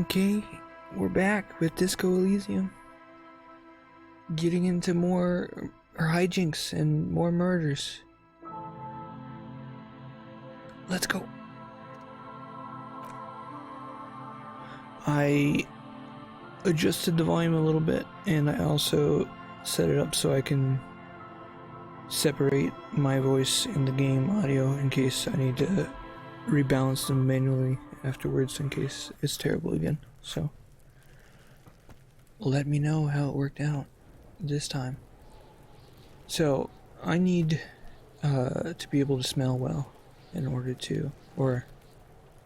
Okay, we're back with Disco Elysium. Getting into more hijinks and more murders. Let's go. I adjusted the volume a little bit, and I also set it up so I can separate my voice and the game audio in case I need to rebalance them manually afterwards in case it's terrible again. So let me know how it worked out this time. So I need to be able to smell well in order to, or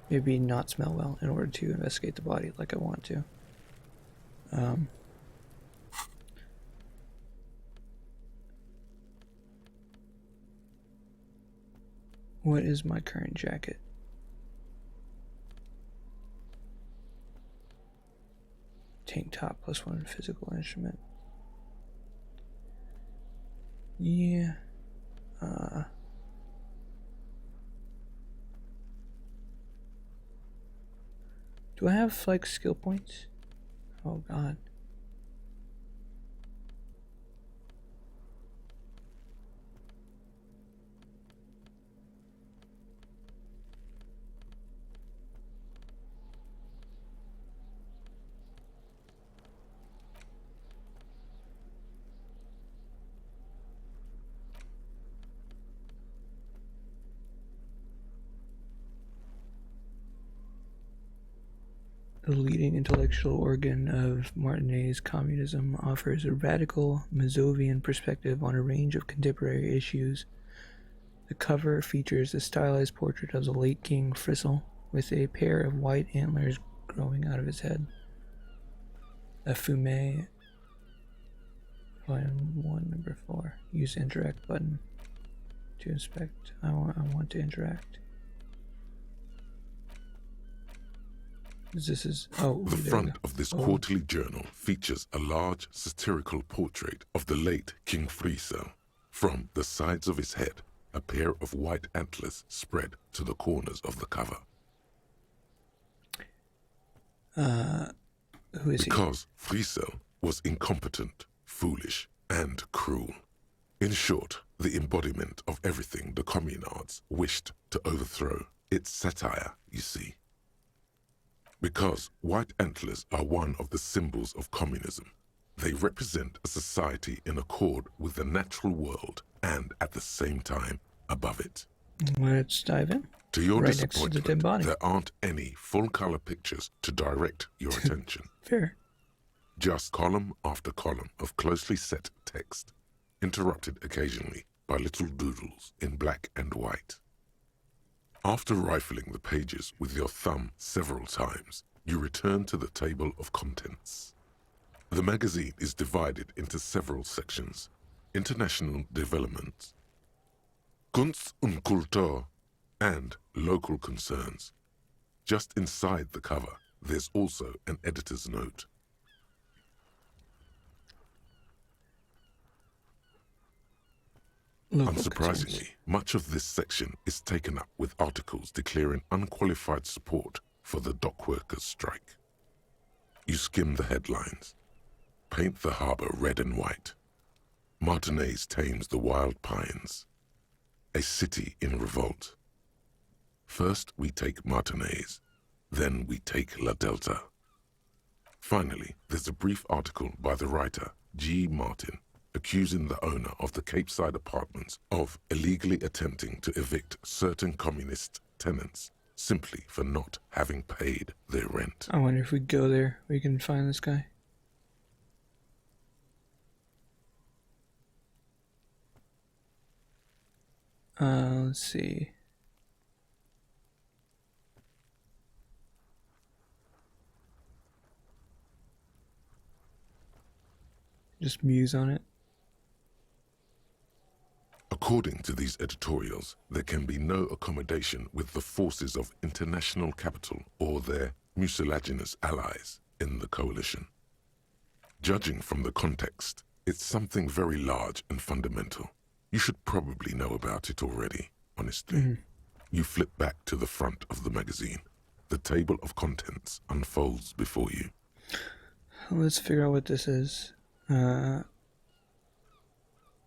maybe not smell well in order to investigate the body like I want to. What is my current jacket? Tank top +1 physical instrument. Yeah. Do I have like skill points? Oh god. The leading intellectual organ of Martinet's communism offers a radical Mazovian perspective on a range of contemporary issues. The cover features a stylized portrait of the late King Frizzle with a pair of white antlers growing out of his head. A Fume, Volume 1, Number 4. Use interact button to inspect. I want to interact. The front of this quarterly journal features a large satirical portrait of the late King Friesel. From the sides of his head, a pair of white antlers spread to the corners of the cover. Who is he? Because Friesel was incompetent, foolish, and cruel. In short, the embodiment of everything the communards wished to overthrow. It's satire, you see. Because white antlers are one of the symbols of communism. They represent a society in accord with the natural world and at the same time above it. Let's dive in. To your Right next to the dead body. disappointment, there aren't any full-color pictures to direct your attention. Fair. Just column after column of closely set text, interrupted occasionally by little doodles in black and white. After rifling the pages with your thumb several times, you return to the table of contents. The magazine is divided into several sections: international development, Kunst und Kultur, and local concerns. Just inside the cover, there's also an editor's note. Unsurprisingly, much of this section is taken up with articles declaring unqualified support for the dock workers' strike. You skim the headlines. Paint the harbor red and white. Martinez tames the wild pines. A city in revolt. First we take Martinez, then we take La Delta. Finally, there's a brief article by the writer, G. Martin, accusing the owner of the Capeside apartments of illegally attempting to evict certain communist tenants simply for not having paid their rent. I wonder if we go there, we can find this guy. Let's see. Just muse on it. According to these editorials, there can be no accommodation with the forces of international capital or their mucilaginous allies in the coalition. Judging from the context, it's something very large and fundamental. You should probably know about it already, honestly. You flip back to the front of the magazine. The table of contents unfolds before you. Let's figure out what this is.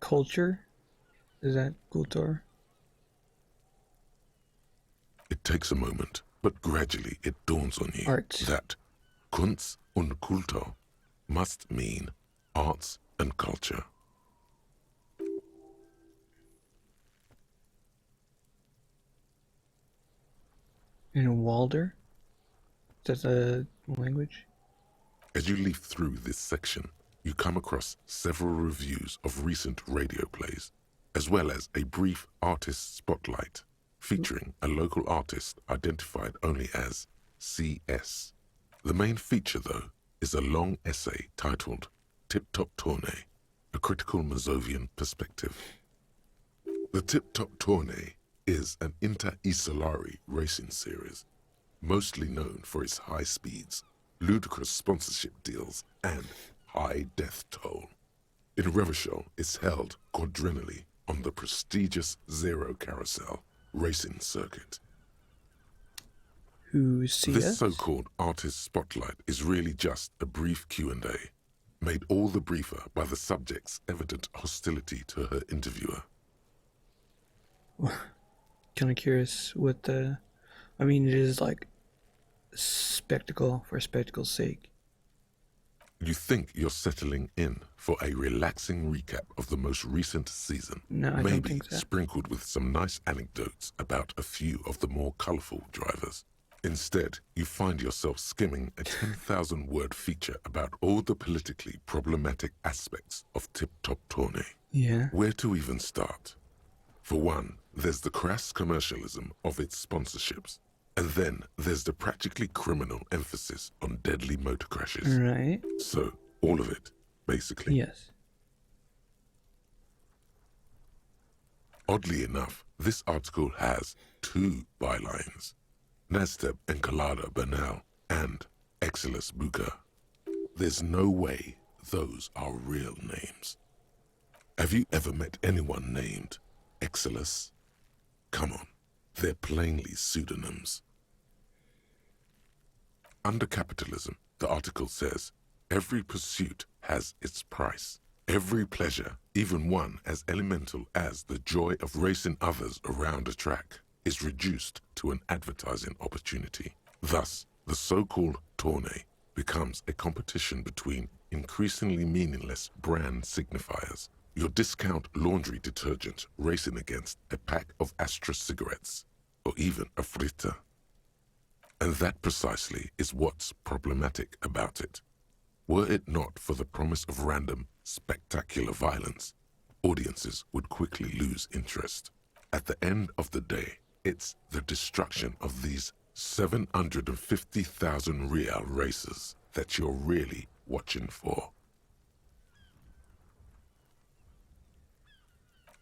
Culture? Is that Kultur? It takes a moment, but gradually it dawns on you Arts. that Kunst und Kultur must mean arts and culture. In Walder? Is that the language? As you leaf through this section, you come across several reviews of recent radio plays, as well as a brief artist spotlight featuring a local artist identified only as CS. The main feature, though, is a long essay titled Tip Top Tournée, a critical Mazovian perspective. The Tip Top Tournée is an inter-isolari racing series, mostly known for its high speeds, ludicrous sponsorship deals, and high death toll. In Revachol, it's held quadrennially on the prestigious Zero Carousel racing circuit. Who's CS? This so-called artist spotlight is really just a brief Q&A, made all the briefer by the subject's evident hostility to her interviewer. Kind of curious what the... I mean, it is like spectacle for spectacle's sake. You think you're settling in for a relaxing recap of the most recent season, No, I don't maybe think so. sprinkled with some nice anecdotes about a few of the more colorful drivers. Instead, you find yourself skimming a 10,000-word feature about all the politically problematic aspects of Tip Top Tournée. Yeah. Where to even start? For one, there's the crass commercialism of its sponsorships. And then there's the practically criminal emphasis on deadly motor crashes. Right. So, all of it, basically. Yes. Oddly enough, this article has 2 bylines. Nasteb Encolada Bernal and Exilus Buka. There's no way those are real names. Have you ever met anyone named Exilus? Come on, they're plainly pseudonyms. Under capitalism, the article says, every pursuit has its price. Every pleasure, even one as elemental as the joy of racing others around a track, is reduced to an advertising opportunity. Thus, the so-called tournée becomes a competition between increasingly meaningless brand signifiers. Your discount laundry detergent racing against a pack of Astra cigarettes, or even a Fritta. And that precisely is what's problematic about it. Were it not for the promise of random, spectacular violence, audiences would quickly lose interest. At the end of the day, it's the destruction of these 750,000 real races that you're really watching for.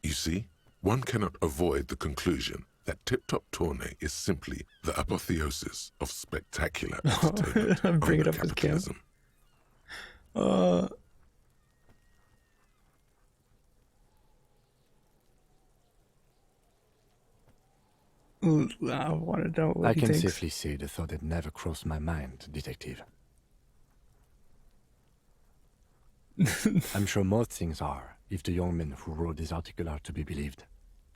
You see, one cannot avoid the conclusion that Tip Top Tournée is simply the apotheosis of spectacular entertainment Bring it under up with Cam. capitalism. I want to know what I he can thinks. safely say the thought had never crossed my mind, Detective. I'm sure most things are, if the young men who wrote this article are to be believed.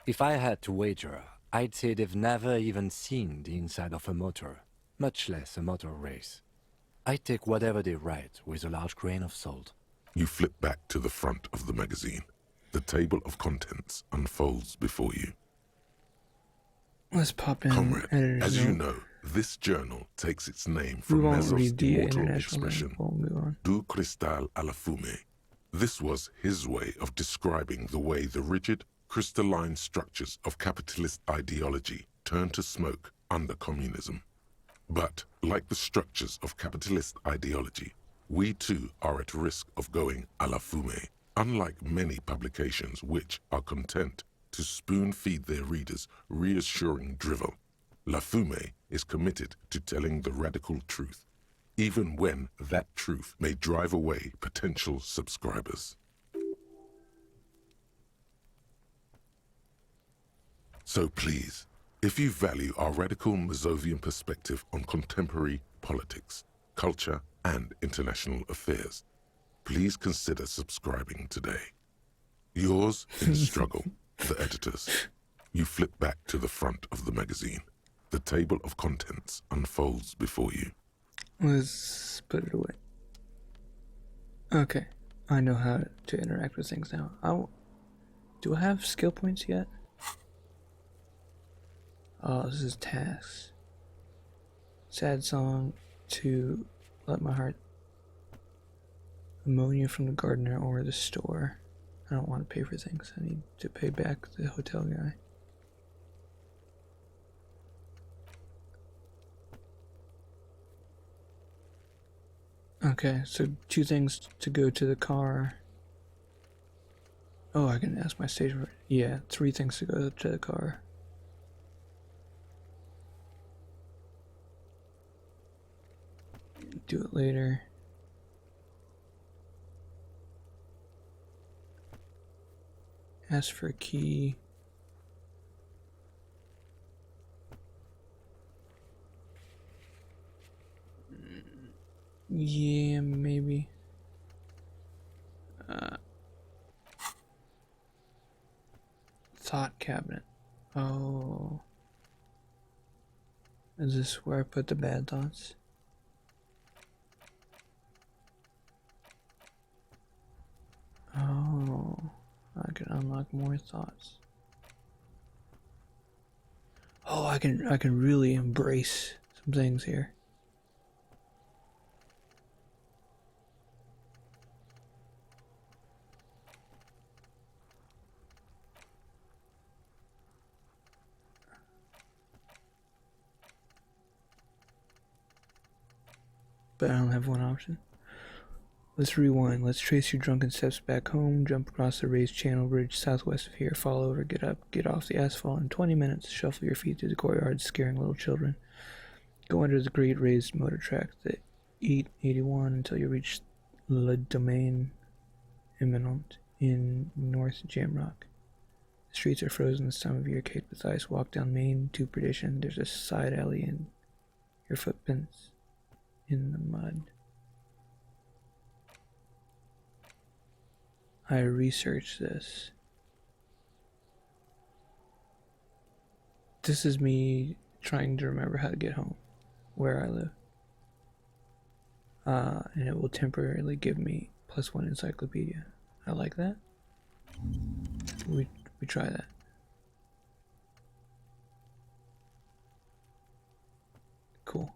If I had to wager, I'd say they've never even seen the inside of a motor, much less a motor race. I take whatever they write with a large grain of salt. You flip back to the front of the magazine. The table of contents unfolds before you. Let's pop in. Comrade, editor's as you note. know, this journal takes its name We from won't Mazov's read the immortal international name. expression, We'll move on. Du cristal à la fumée. This was his way of describing the way the rigid, crystalline structures of capitalist ideology turn to smoke under communism. But, like the structures of capitalist ideology, we too are at risk of going à la fumée, unlike many publications which are content to spoon-feed their readers reassuring drivel. La Fumée is committed to telling the radical truth, even when that truth may drive away potential subscribers. So please, If you value our radical Mazovian perspective on contemporary politics, culture, and international affairs, please consider subscribing today. Yours in struggle, the editors. You flip back to the front of the magazine. The table of contents unfolds before you. Let's put it away. Okay, I know how to interact with things now. Do I have skill points yet? Oh, this is tasks. Sad song to let my heart. Ammonia from the gardener or the store. I don't want to pay for things. I need to pay back the hotel guy. Okay, so 2 things to go to the car. Oh, I can ask my station. Yeah, 3 things to go to the car. Do it later. Ask for a key. Yeah, maybe. Thought cabinet. Oh. Is this where I put the bad thoughts? Oh. I can unlock more thoughts. Oh, I can really embrace some things here. But I don't have one option. Let's rewind. Let's trace your drunken steps back home, jump across the raised channel bridge southwest of here, fall over, get up, get off the asphalt in 20 minutes, shuffle your feet through the courtyard, scaring little children. Go under the great raised motor track, the 881, until you reach Le Domaine Imminent in North Jamrock. The streets are frozen this time of year, caked with ice. Walk down Main to Perdition. There's a side alley and your footprints in the mud. I researched this. This is me trying to remember how to get home, where I live. And it will temporarily give me +1 encyclopedia. I like that. We try that. Cool.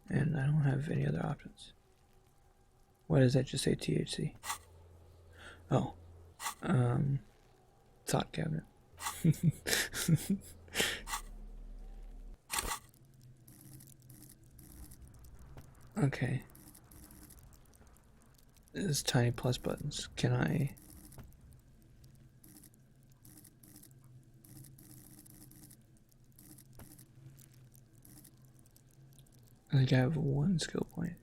And I don't have any other options. Why does that just say THC? Oh. Thought cabinet. Okay. There's tiny plus buttons. Can I... I think I have 1 skill point.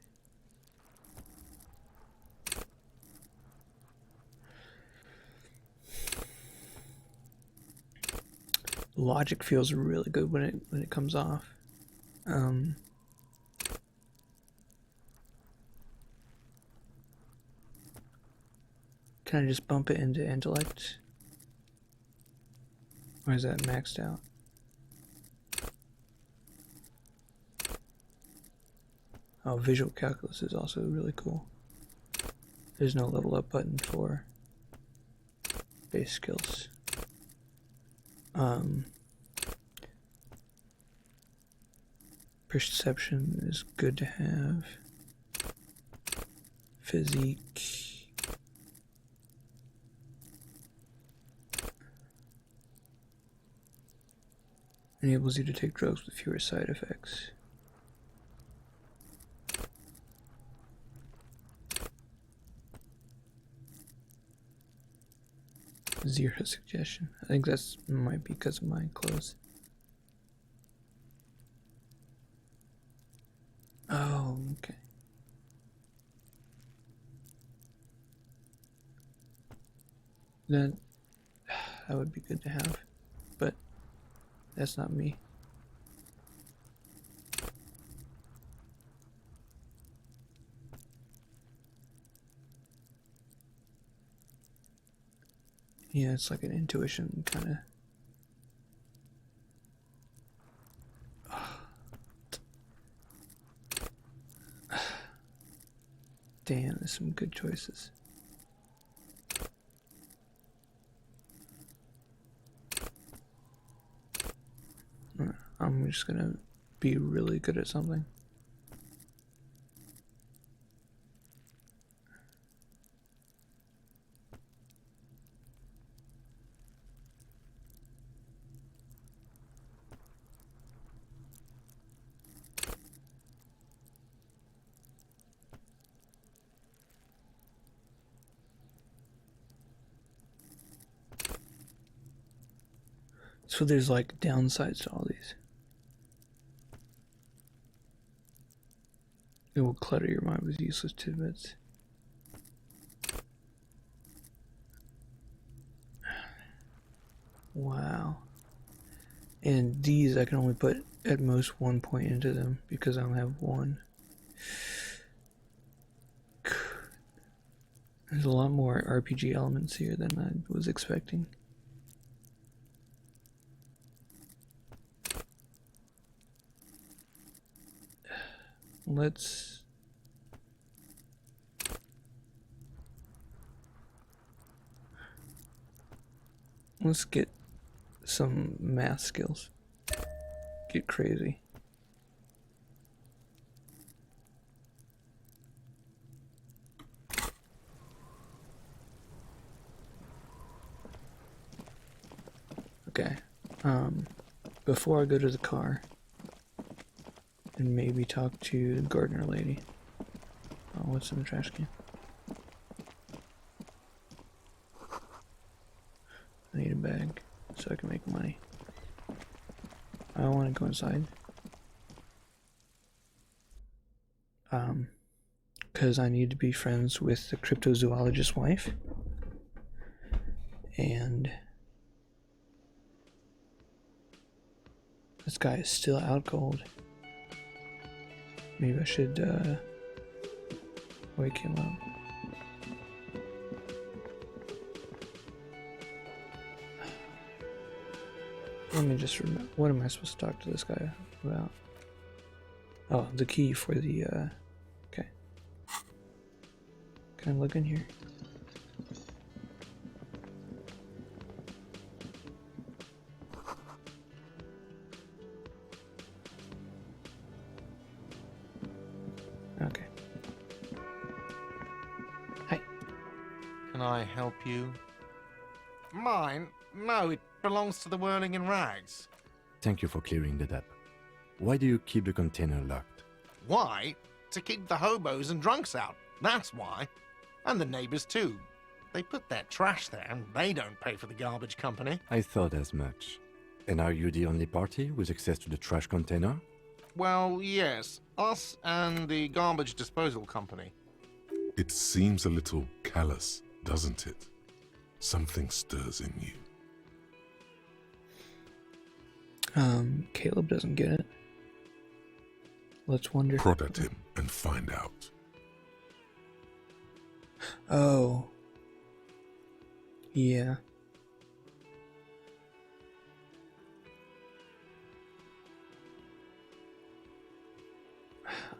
Logic feels really good when it comes off. Can I just bump it into intellect? Or is that maxed out? Oh, visual calculus is also really cool. There's no level up button for base skills. Perception is good to have. Physique. Enables you to take drugs with fewer side effects. Zero suggestion. I think that's might be because of my clothes. Oh, okay. That would be good to have, but that's not me. Yeah, it's like an intuition kind of. Damn, there's some good choices. I'm just gonna be really good at something. So there's like downsides to all these. It will clutter your mind with useless tidbits. Wow. And these I can only put at most 1 point into them because I only have one. There's a lot more RPG elements here than I was expecting. Let's get some math skills. Get crazy. Okay. Before I go to the car and maybe talk to the gardener lady. Oh, what's in the trash can? I need a bag so I can make money. I don't want to go inside. Because I need to be friends with the cryptozoologist's wife. And this guy is still out cold. Maybe I should wake him up. Let me just remember. What am I supposed to talk to this guy about? Oh, the key for the, okay. Can I look in here? Okay. Hi. Can I help you? Mine? No, it belongs to the Whirling in Rags. Thank you for clearing that up. Why do you keep the container locked? Why? To keep the hobos and drunks out. That's why. And the neighbors too. They put their trash there and they don't pay for the garbage company. I thought as much. And are you the only party with access to the trash container? Well, yes. Us and the garbage disposal company. It seems a little callous, doesn't it? Something stirs in you. Caleb doesn't get it. Let's wonder. Prod at him and find out. Oh. Yeah.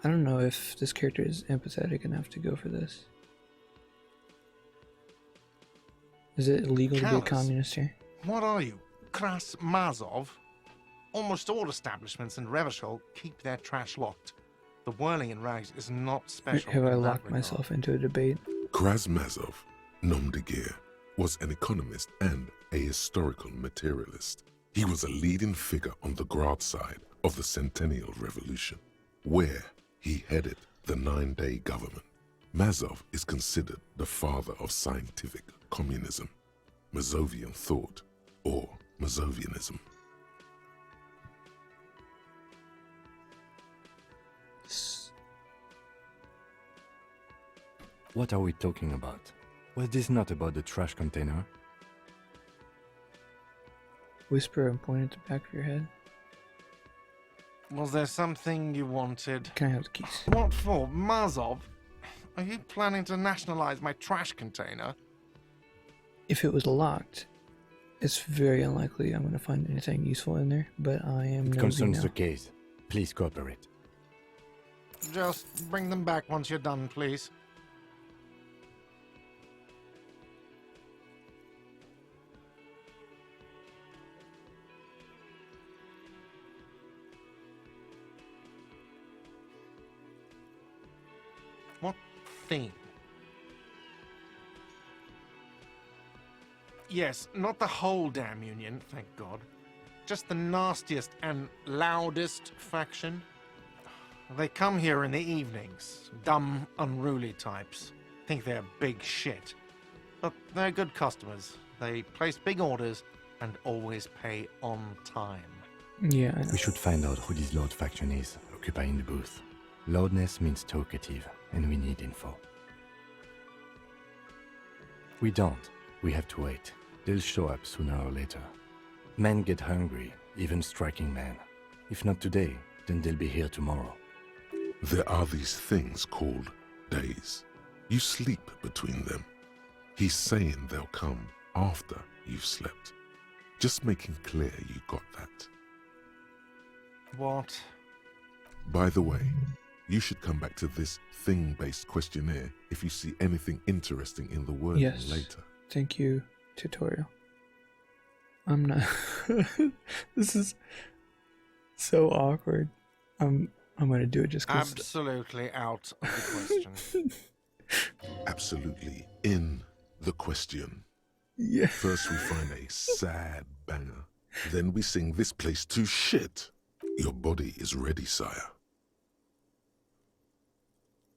I don't know if this character is empathetic enough to go for this. Is it illegal to be a Callous? communist here? What are you? Kras Mazov? Almost all establishments in Revachol keep their trash locked. The Whirling in Rags is not special. Have I in that locked regard. myself into a debate? Krasmazov, nom de guerre, was an economist and a historical materialist. He was a leading figure on the Grad side of the Centennial Revolution, where he headed the 9-day government. Mazov is considered the father of scientific communism, Mazovian thought, or Mazovianism. What are we talking about? Was this not about the trash container? Whisper and point at the back of your head. Was there something you wanted? Can I have the keys? What for? Mazov? Are you planning to nationalize my trash container? if it was locked, it's very unlikely I'm going to find anything useful in there, but I am It nosy concerns now. the case. Please cooperate. Just bring them back once you're done, please. What theme? Yes, not the whole damn Union, thank God. Just the nastiest and loudest faction. They come here in the evenings. Dumb, unruly types. Think they're big shit. But they're good customers. They place big orders and always pay on time. Yeah, I know. We should find out who this Lord faction is, occupying the booth. Loudness means talkative, and we need info. We don't. We have to wait. They'll show up sooner or later. Men get hungry, even striking men. If not today, then they'll be here tomorrow. There are these things called days. You sleep between them. He's saying they'll come after you've slept. Just making clear you got that. What? By the way, you should come back to this thing-based questionnaire if you see anything interesting in the wording Yes. later. Thank you, tutorial. I'm not... This is so awkward. I'm gonna do it just because... Absolutely out of the question. Absolutely in the question. Yeah. First we find a sad banger. Then we sing this place to shit. Your body is ready, sire.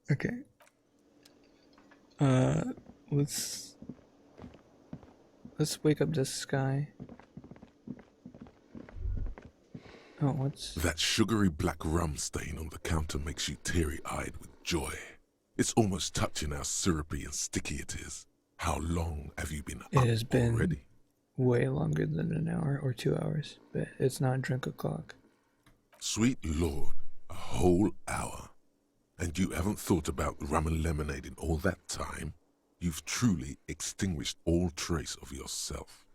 Okay. Let's wake up this guy. Oh, what's... That sugary black rum stain on the counter makes you teary-eyed with joy. It's almost touching how syrupy and sticky it is. How long have you been It up has been already? way longer than an hour or 2 hours, but it's not drink o'clock. Sweet Lord, a whole hour. And you haven't thought about rum and lemonade in all that time? You've truly extinguished all trace of yourself.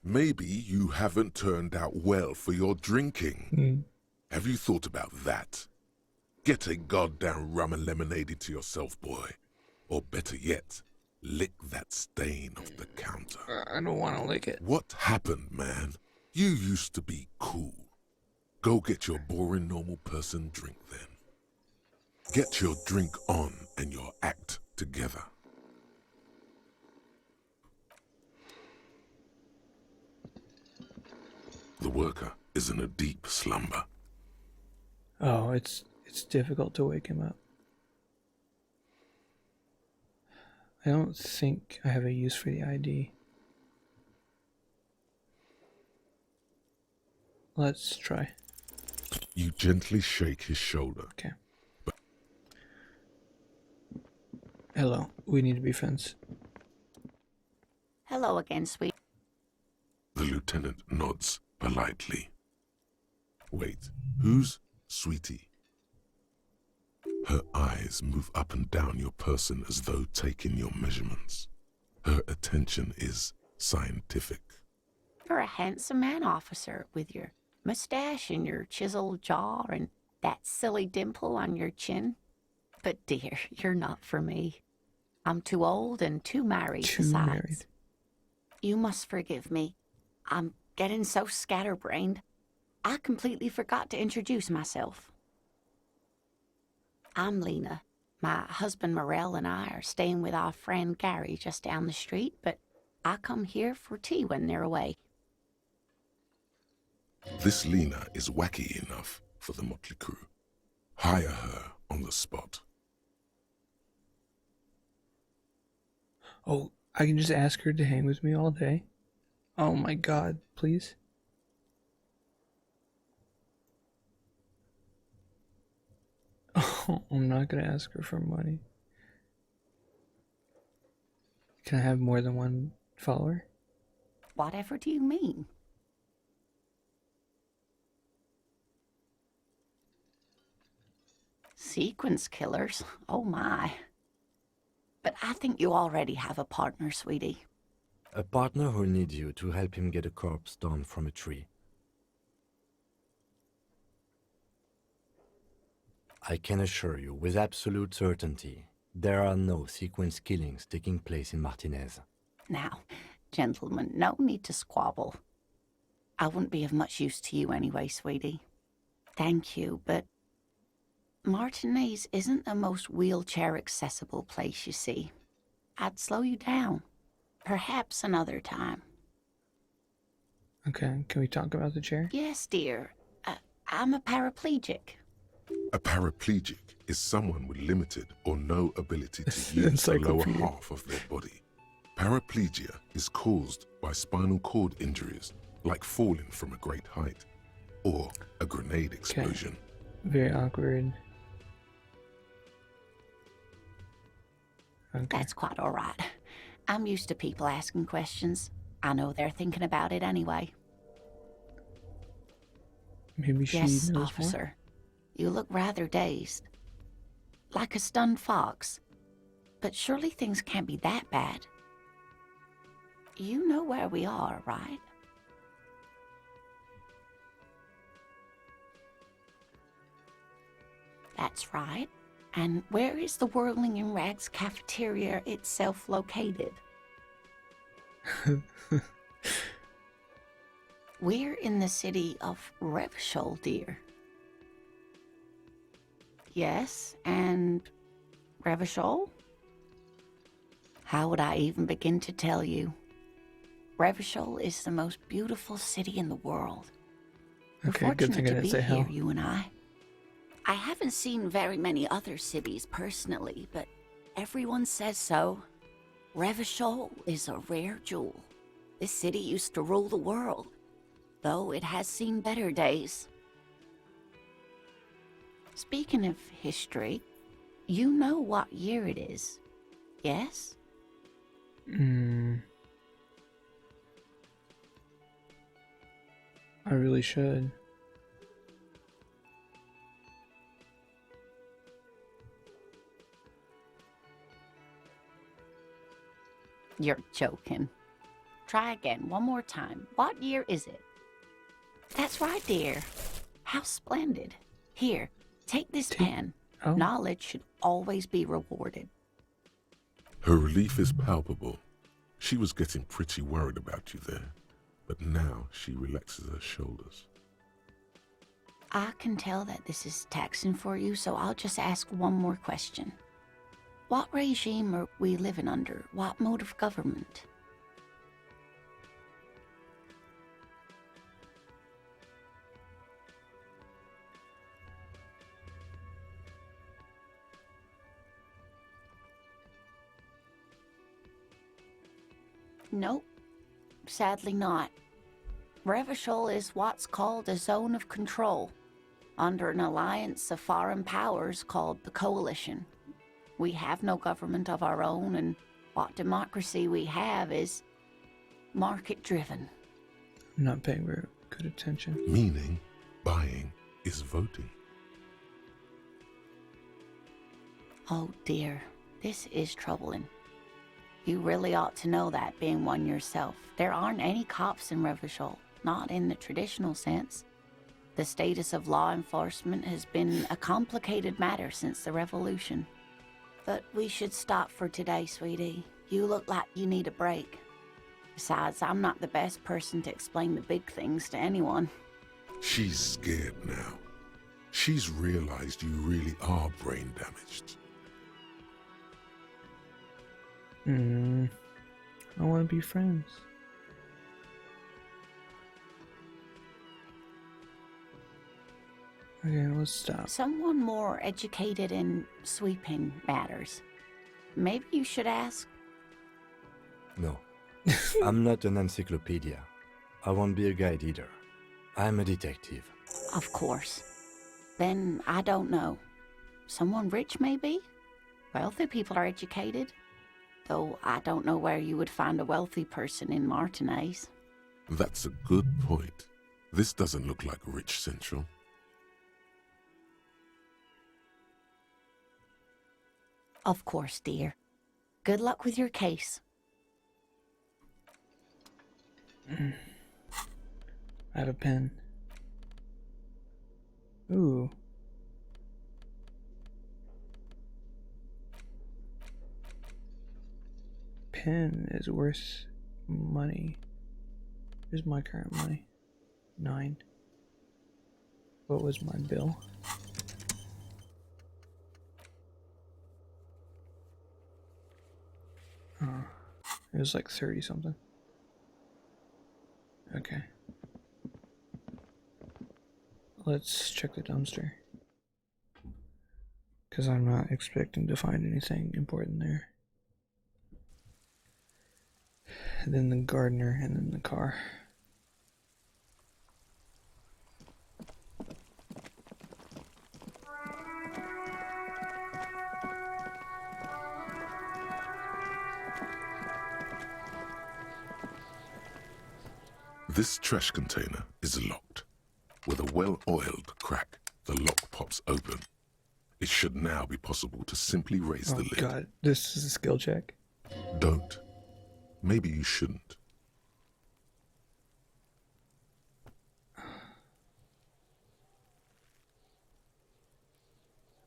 Maybe you haven't turned out well for your drinking. Have you thought about that? Get a goddamn rum and lemonade into yourself, boy. Or better yet, lick that stain off the counter. I don't want to lick it. What happened, man? You used to be cool. Go get your boring normal person drink then. Get your drink on and your act together. The worker is in a deep slumber. Oh, it's difficult to wake him up. I don't think I have a use for the ID. Let's try. You gently shake his shoulder. Okay. Hello, we need to be friends. Hello again, sweet. The lieutenant nods politely. Wait, who's Sweetie? Her eyes move up and down your person as though taking your measurements. Her attention is scientific. You're a handsome man, officer, with your mustache and your chiseled jaw and that silly dimple on your chin. But dear, you're not for me. I'm too old and too married besides. Married. You must forgive me. I'm getting so scatterbrained. I completely forgot to introduce myself. I'm Lena. My husband Morel and I are staying with our friend Gary just down the street, but I come here for tea when they're away. This Lena is wacky enough for the motley crew. Hire her on the spot. Oh, I can just ask her to hang with me all day? Oh my god, please? Oh, I'm not gonna ask her for money. Can I have more than one follower? Whatever do you mean? Sequence killers? Oh my. But I think you already have a partner, sweetie. A partner who needs you to help him get a corpse down from a tree. I can assure you with absolute certainty, there are no sequence killings taking place in Martinez. Now, gentlemen, no need to squabble. I wouldn't be of much use to you anyway, sweetie. Thank you, but Martinez isn't the most wheelchair-accessible place, you see. I'd slow you down. Perhaps another time. Okay, can we talk about the chair? Yes, dear. I'm a paraplegic. A paraplegic is someone with limited or no ability to use the lower Encyclopedia. half of their body. Paraplegia is caused by spinal cord injuries, like falling from a great height, or a grenade explosion. Very awkward. Okay. That's quite all right. I'm used to people asking questions. I know they're thinking about it anyway. Maybe she Yes, knows officer. You look rather dazed. Like a stunned fox. But surely things can't be that bad. You know where we are, right? That's right. And where is the Whirling in Rags cafeteria itself located? more. We're in the city of Revachol, dear. Yes, and Revachol? How would I even begin to tell you? Revachol is the most beautiful city in the world. We're Okay, good thing I fortunate to didn't be say here, hell. you and I. I haven't seen very many other cities personally, but everyone says so. Revachol is a rare jewel. This city used to rule the world, though it has seen better days. Speaking of history, you know what year it is, yes? I really should. You're joking. Try again, one more time. What year is it? That's right, dear. How splendid. Here, take this pen. Oh. Knowledge should always be rewarded. Her relief is palpable. She was getting pretty worried about you there, but now she relaxes her shoulders. I can tell that this is taxing for you, so I'll just ask one more question. What regime are we living under? What mode of government? Nope, sadly not. Revachol is what's called a zone of control, under an alliance of foreign powers called the Coalition. We have no government of our own, and what democracy we have is market-driven. I'm not paying very good attention. Meaning, buying is voting. Oh dear, this is troubling. You really ought to know that, being one yourself. There aren't any cops in Revachol, not in the traditional sense. The status of law enforcement has been a complicated matter since the revolution. But we should stop for today, sweetie. You look like you need a break. Besides, I'm not the best person to explain the big things to anyone. She's scared now. She's realized you really are brain damaged. I want to be friends. Okay, let's stop. Someone more educated in sweeping matters. Maybe you should ask. No, I'm not an encyclopedia. I won't be a guide either. I'm a detective. Of course. Then I don't know. Someone rich, maybe? Wealthy people are educated. Though I don't know where you would find a wealthy person in Martinez. That's a good point. This doesn't look like Rich Central. Of course, dear. Good luck with your case. I have a pen. Ooh. Pen is worth money. Here's my current money. 9. What was my bill? It was like 30 something. Okay. Let's check the dumpster. Because I'm not expecting to find anything important there. And then the gardener, and then the car. This trash container is locked. With a well-oiled crack, the lock pops open. It should now be possible to simply raise the lid. God, this is a skill check. Don't. Maybe you shouldn't.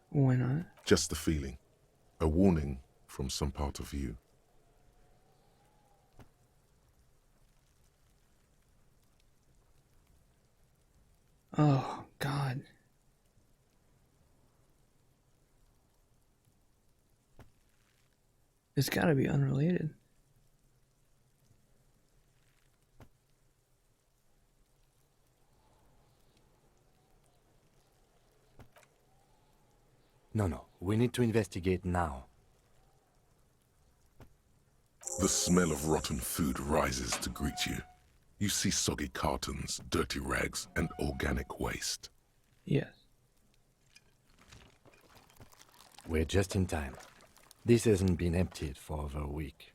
Why not? Just the feeling. A warning from some part of you. Oh, God. It's gotta be unrelated. No. We need to investigate now. The smell of rotten food rises to greet you. You see soggy cartons, dirty rags, and organic waste. Yes. We're just in time. This hasn't been emptied for over a week.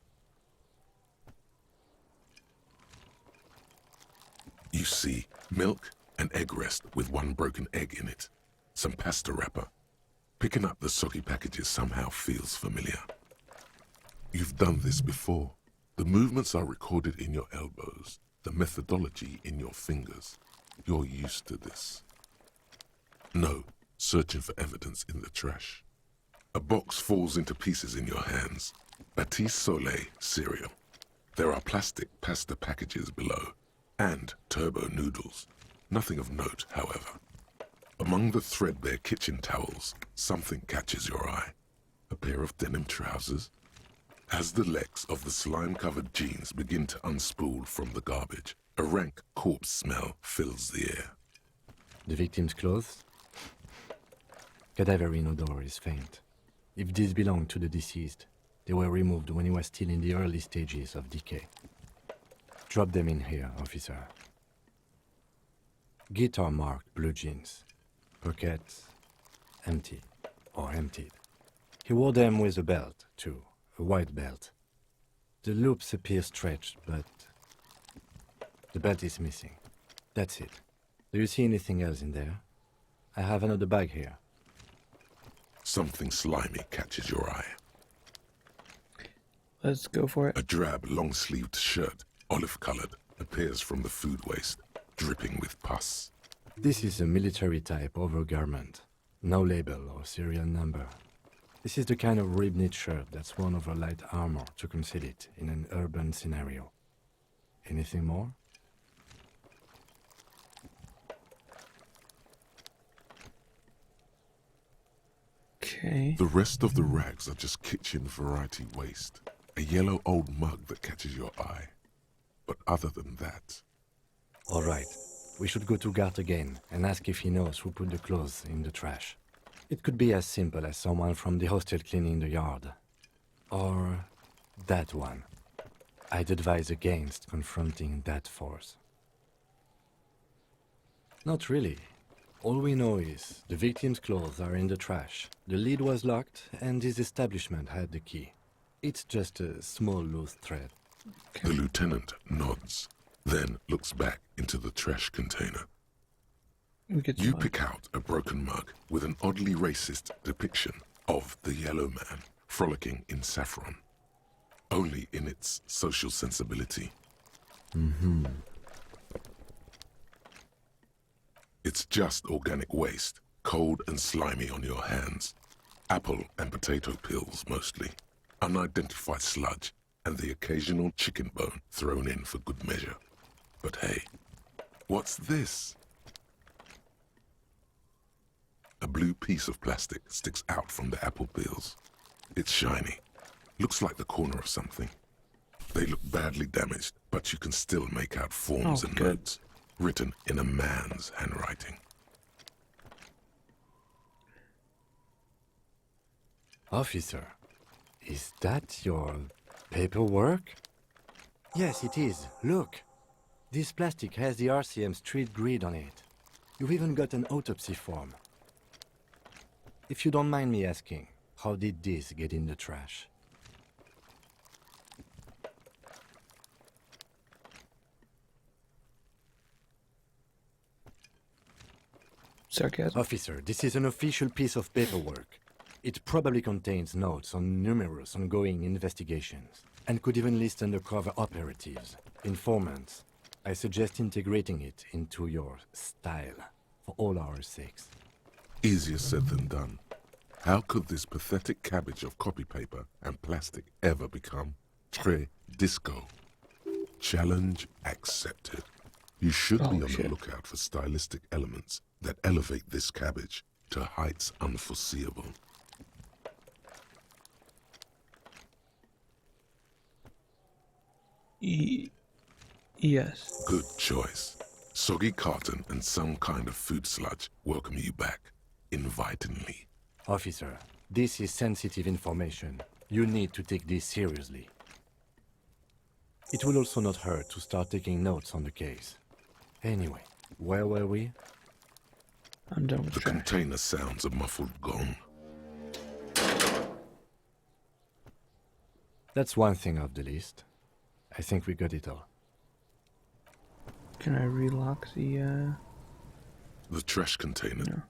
You see milk and egg rest with one broken egg in it. Some pasta wrapper. Picking up the soggy packages somehow feels familiar. You've done this before. The movements are recorded in your elbows, the methodology in your fingers. You're used to this. No, searching for evidence in the trash. A box falls into pieces in your hands. Batiste Soleil cereal. There are plastic pasta packages below, and turbo noodles. Nothing of note, however. Among the threadbare kitchen towels, something catches your eye. A pair of denim trousers. As the legs of the slime-covered jeans begin to unspool from the garbage, a rank corpse smell fills the air. The victim's clothes? Cadaverine odor is faint. If these belong to the deceased, they were removed when he was still in the early stages of decay. Drop them in here, officer. Guitar-marked blue jeans. Pockets empty or emptied. He wore them with a belt, too, a white belt. The loops appear stretched, but the belt is missing. That's it. Do you see anything else in there? I have another bag here. Something slimy catches your eye. Let's go for it. A drab, long-sleeved shirt, olive-colored, appears from the food waste, dripping with pus. This is a military-type overgarment. No label or serial number. This is the kind of rib-knit shirt that's worn over light armor to conceal it in an urban scenario. Anything more? Okay. The rest of the rags are just kitchen variety waste. A yellow old mug that catches your eye. But other than that... All right. We should go to Gart again and ask if he knows who put the clothes in the trash. It could be as simple as someone from the hostel cleaning the yard. Or that one. I'd advise against confronting that force. Not really. All we know is the victim's clothes are in the trash. The lid was locked and his establishment had the key. It's just a small loose thread. The lieutenant nods, then looks back into the trash container. You pick out a broken mug with an oddly racist depiction of the yellow man frolicking in saffron, only in its social sensibility. It's just organic waste, cold and slimy on your hands. Apple and potato peels, mostly. Unidentified sludge, and the occasional chicken bone thrown in for good measure. But hey, what's this? A blue piece of plastic sticks out from the apple peels. It's shiny. Looks like the corner of something. They look badly damaged, but you can still make out forms and good. notes, written in a man's handwriting. Officer, is that your paperwork? Yes, it is. Look. This plastic has the RCM street grid on it. You've even got an autopsy form. If you don't mind me asking, how did this get in the trash? Sarcasm. Officer, this is an official piece of paperwork. It probably contains notes on numerous ongoing investigations, and could even list undercover operatives, informants. I suggest integrating it into your style, for all our sakes. Easier said than done. How could this pathetic cabbage of copy paper and plastic ever become très disco? Challenge accepted. You should be on the lookout for stylistic elements that elevate this cabbage to heights unforeseeable. Yes. Good choice. Soggy carton and some kind of food sludge welcome you back, invitingly. Officer, this is sensitive information. You need to take this seriously. It will also not hurt to start taking notes on the case. Anyway, where were we? I'm done with The trash. container sounds a muffled gong. That's one thing off the list. I think we got it all. Can I relock the, The trash container. No.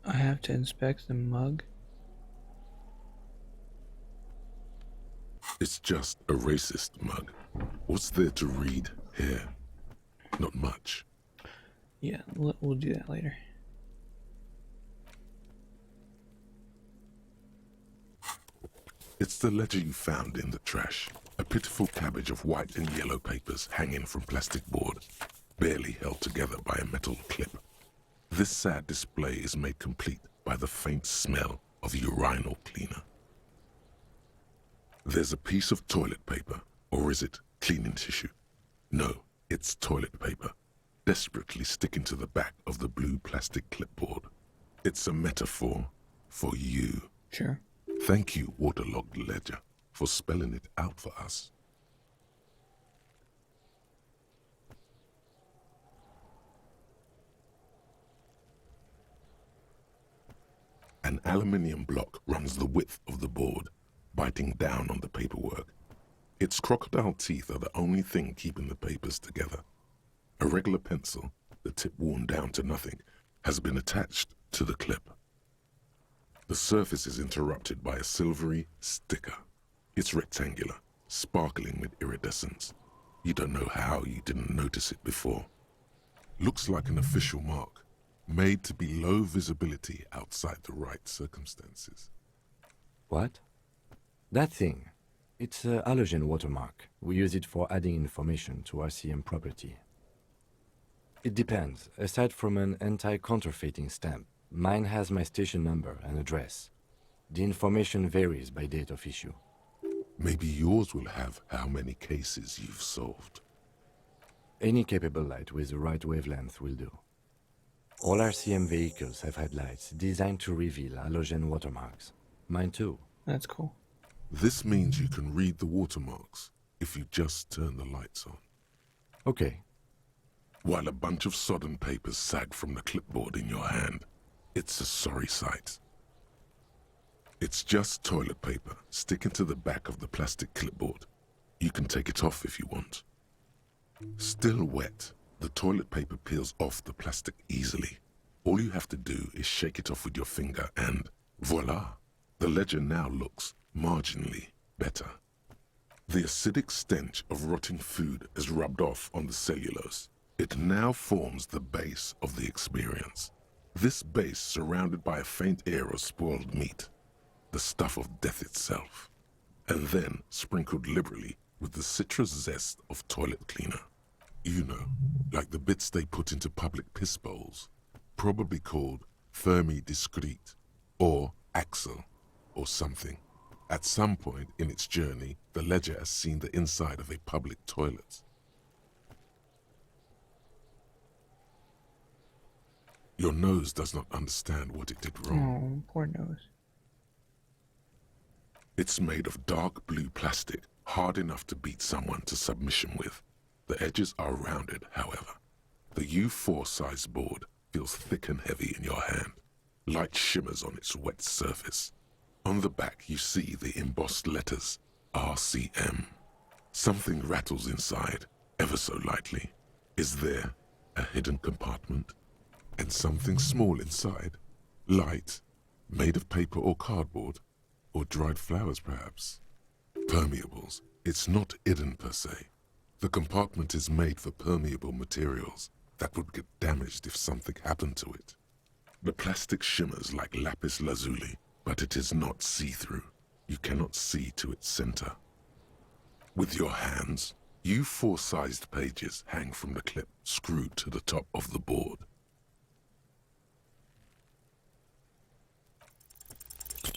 I have to inspect the mug? It's just a racist mug. What's there to read here? Not much. Yeah, we'll do that later. It's the ledger you found in the trash. A pitiful cabbage of white and yellow papers hanging from plastic board, barely held together by a metal clip. This sad display is made complete by the faint smell of urinal cleaner. There's a piece of toilet paper, or is it cleaning tissue? No, it's toilet paper, desperately sticking to the back of the blue plastic clipboard. It's a metaphor for you. Sure. Thank you, waterlogged ledger, for spelling it out for us. An aluminium block runs the width of the board, biting down on the paperwork. Its crocodile teeth are the only thing keeping the papers together. A regular pencil, the tip worn down to nothing, has been attached to the clip. The surface is interrupted by a silvery sticker. It's rectangular, sparkling with iridescence. You don't know how you didn't notice it before. Looks like an official mark, made to be low visibility outside the right circumstances. What? That thing. It's a halogen watermark. We use it for adding information to RCM property. It depends. Aside from an anti-counterfeiting stamp, mine has my station number and address. The information varies by date of issue. Maybe yours will have how many cases you've solved. Any capable light with the right wavelength will do. All RCM vehicles have headlights designed to reveal halogen watermarks. Mine too. That's cool. This means you can read the watermarks if you just turn the lights on. Okay. While a bunch of sodden papers sag from the clipboard in your hand, it's a sorry sight. It's just toilet paper sticking to the back of the plastic clipboard. You can take it off if you want. Still wet, the toilet paper peels off the plastic easily. All you have to do is shake it off with your finger and voila! The ledger now looks marginally better. The acidic stench of rotting food is rubbed off on the cellulose. It now forms the base of the experience. This base surrounded by a faint air of spoiled meat, the stuff of death itself, and then sprinkled liberally with the citrus zest of toilet cleaner. You know, like the bits they put into public piss bowls, probably called Fermi Discrete, or Axel, or something. At some point in its journey, the ledger has seen the inside of a public toilet. Your nose does not understand what it did wrong. Oh, poor nose. It's made of dark blue plastic, hard enough to beat someone to submission with. The edges are rounded, however. The U4 size board feels thick and heavy in your hand. Light shimmers on its wet surface. On the back you see the embossed letters, RCM. Something rattles inside, ever so lightly. Is there a hidden compartment? And something small inside, light, made of paper or cardboard, or dried flowers perhaps. Permeables. It's not hidden per se. The compartment is made for permeable materials that would get damaged if something happened to it. The plastic shimmers like lapis lazuli, but it is not see-through. You cannot see to its center. With your hands, U4-sized pages hang from the clip screwed to the top of the board.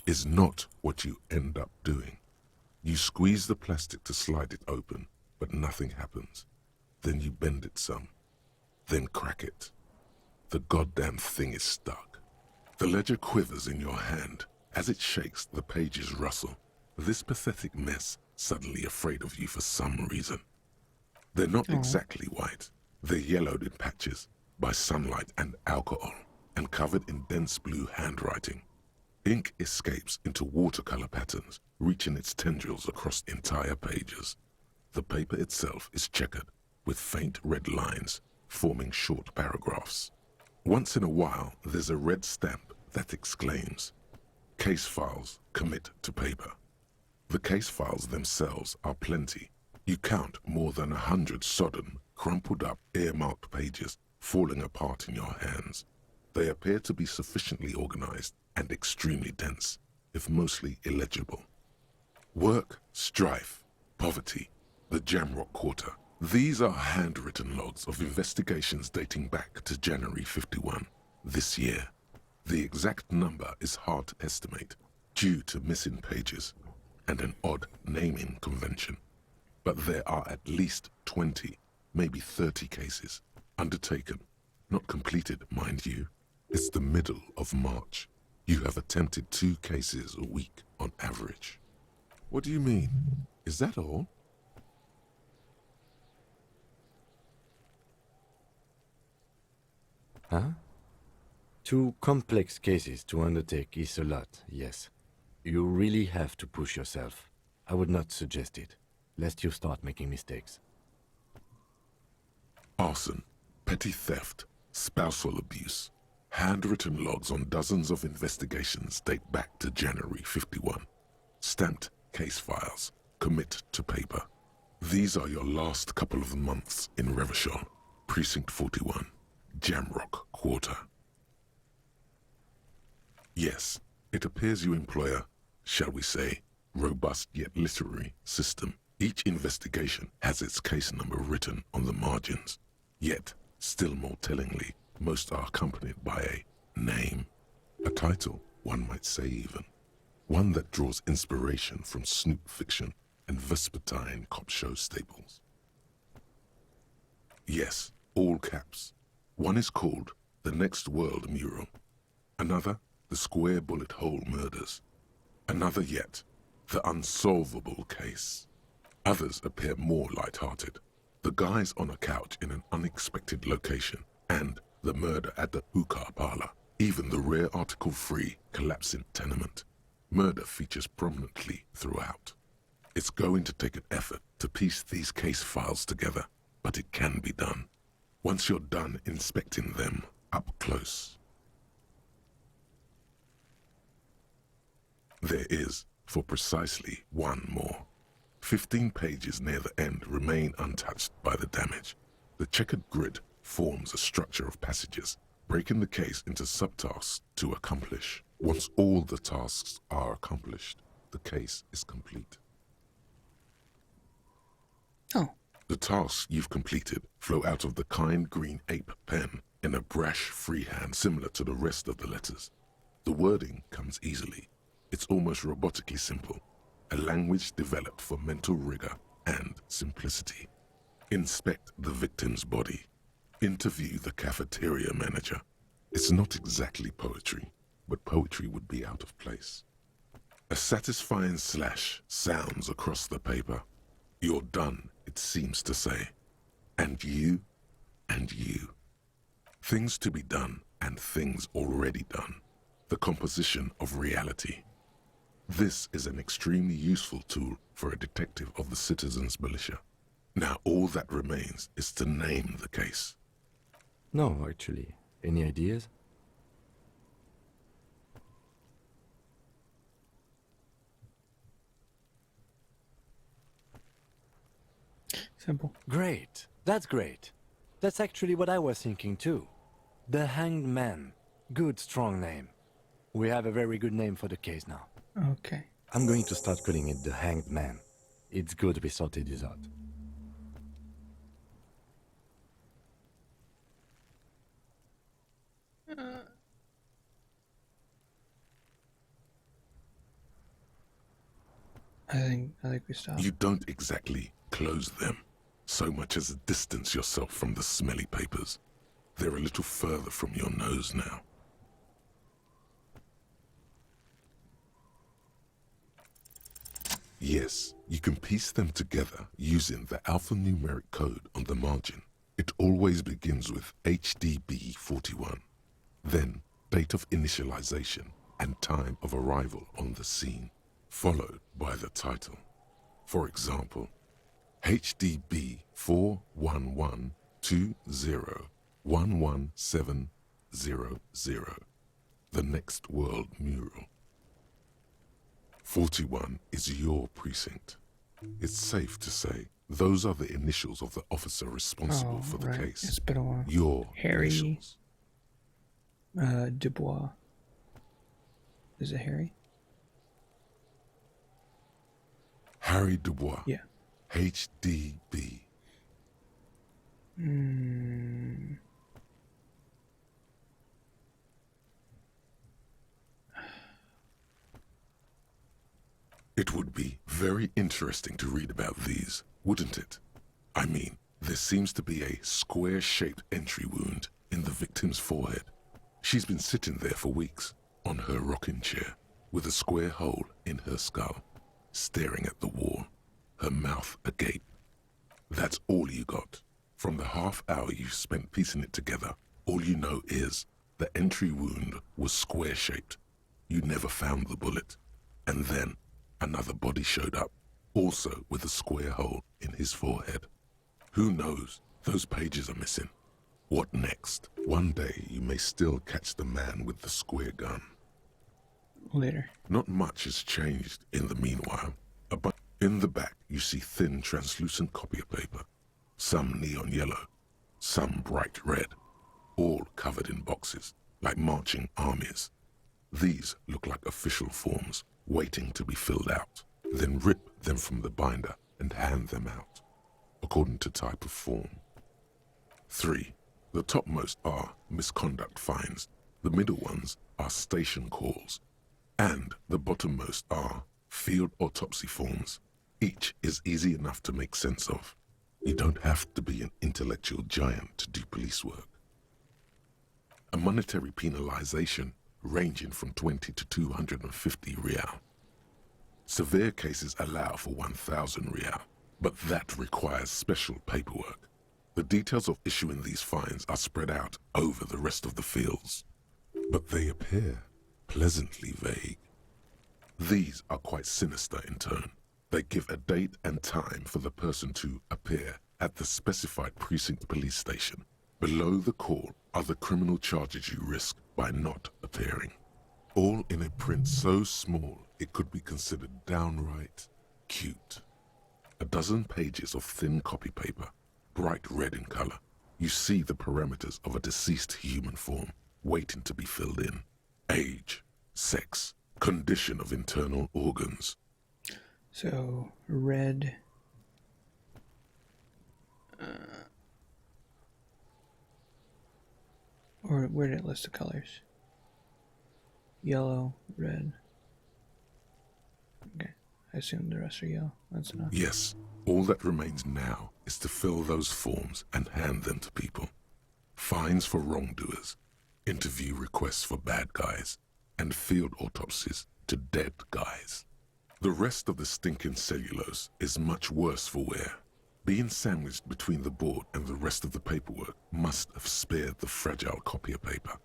Is not what you end up doing. You squeeze the plastic to slide it open, but nothing happens. Then you bend it some, then crack it. The goddamn thing is stuck. The ledger quivers in your hand. As it shakes, the pages rustle. This pathetic mess suddenly afraid of you for some reason. They're not exactly white. They're yellowed in patches by sunlight and alcohol, and covered in dense blue handwriting. Ink escapes into watercolor patterns, reaching its tendrils across entire pages. The paper itself is checkered, with faint red lines, forming short paragraphs. Once in a while, there's a red stamp that exclaims, "Case files commit to paper." The case files themselves are plenty. You count more than 100 sodden, crumpled up, earmarked pages falling apart in your hands. They appear to be sufficiently organized and extremely dense, if mostly illegible. Work, strife, poverty, the Jamrock Quarter. These are handwritten logs of investigations dating back to January 51, this year. The exact number is hard to estimate, due to missing pages and an odd naming convention. But there are at least 20, maybe 30 cases, undertaken, not completed, mind you. It's the middle of March. You have attempted 2 cases a week on average. What do you mean? Is that all? Huh? 2 complex cases to undertake is a lot, yes. You really have to push yourself. I would not suggest it, lest you start making mistakes. Arson, petty theft, spousal abuse. Handwritten logs on dozens of investigations date back to January 51. Stamped case files, commit to paper. These are your last couple of months in Revachol, Precinct 41, Jamrock Quarter. Yes, it appears you employ a, shall we say, robust yet literary system. Each investigation has its case number written on the margins. Yet, still more tellingly, most are accompanied by a name, a title, one might say even. One that draws inspiration from snoop fiction and vespertine cop show staples. Yes, all caps. One is called The Next World Mural. Another, The Square Bullet Hole Murders. Another yet, The Unsolvable Case. Others appear more light-hearted. The guys on a couch in an unexpected location, and the murder at the hookah parlor. Even the rare article-free collapsing tenement. Murder features prominently throughout. It's going to take an effort to piece these case files together, but it can be done. Once you're done inspecting them up close. There is, for precisely one more. 15 pages near the end remain untouched by the damage. The checkered grid forms a structure of passages, breaking the case into subtasks to accomplish. Once all the tasks are accomplished, the case is complete. Oh. The tasks you've completed flow out of the kind green ape pen in a brash freehand similar to the rest of the letters. The wording comes easily. It's almost robotically simple, a language developed for mental rigor and simplicity. Inspect the victim's body. Interview the cafeteria manager. It's not exactly poetry, but poetry would be out of place. A satisfying slash sounds across the paper. You're done, it seems to say. And you, and you. Things to be done and things already done. The composition of reality. This is an extremely useful tool for a detective of the citizens' militia. Now all that remains is to name the case. No, actually. Any ideas? Simple. Great. That's great. That's actually what I was thinking too. The Hanged Man. Good, strong name. We have a very good name for the case now. Okay. I'm going to start calling it the Hanged Man. It's good we sorted this out. I think we stopped. You don't exactly close them, so much as distance yourself from the smelly papers. They're a little further from your nose now. Yes, you can piece them together using the alphanumeric code on the margin. It always begins with HDB 41, then date of initialization and time of arrival on the scene, followed by the title. For example, HDB 41120111700, the Next World Mural. 41 is your precinct. It's safe to say those are the initials of the officer responsible for the right. case. It's been a while. Your Harry initials. Dubois. Is it Harry? Harry Dubois. Yeah. HDB. It would be very interesting to read about these, wouldn't it? I mean, there seems to be a square-shaped entry wound in the victim's forehead. She's been sitting there for weeks, on her rocking chair, with a square hole in her skull, staring at the wall, her mouth agape. That's all you got. From the half hour you spent piecing it together, all you know is the entry wound was square-shaped. You never found the bullet. And then another body showed up, also with a square hole in his forehead. Who knows? Those pages are missing. What next? One day you may still catch the man with the square gun. Later. Not much has changed in the meanwhile. In the back you see thin translucent copy paper, some neon yellow, some bright red, all covered in boxes, like marching armies. These look like official forms, waiting to be filled out. Then rip them from the binder and hand them out, according to type of form. 3. The topmost are misconduct fines, the middle ones are station calls, and the bottommost are field autopsy forms. Each is easy enough to make sense of. You don't have to be an intellectual giant to do police work. A monetary penalization ranging from 20 to 250 real. Severe cases allow for 1,000 real, but that requires special paperwork. The details of issuing these fines are spread out over the rest of the fields, but they appear pleasantly vague. These are quite sinister in tone. They give a date and time for the person to appear at the specified precinct police station. Below the call are the criminal charges you risk by not appearing. All in a print so small it could be considered downright cute. A dozen pages of thin copy paper, bright red in color. You see the parameters of a deceased human form waiting to be filled in. Age, sex, condition of internal organs. So, red. Or where did it list the colors? Yellow, red. Okay, I assume the rest are yellow. That's enough. Yes, all that remains now is to fill those forms and hand them to people. Fines for wrongdoers, interview requests for bad guys, and field autopsies to dead guys. The rest of the stinking cellulose is much worse for wear. Being sandwiched between the board and the rest of the paperwork must have spared the fragile copier paper.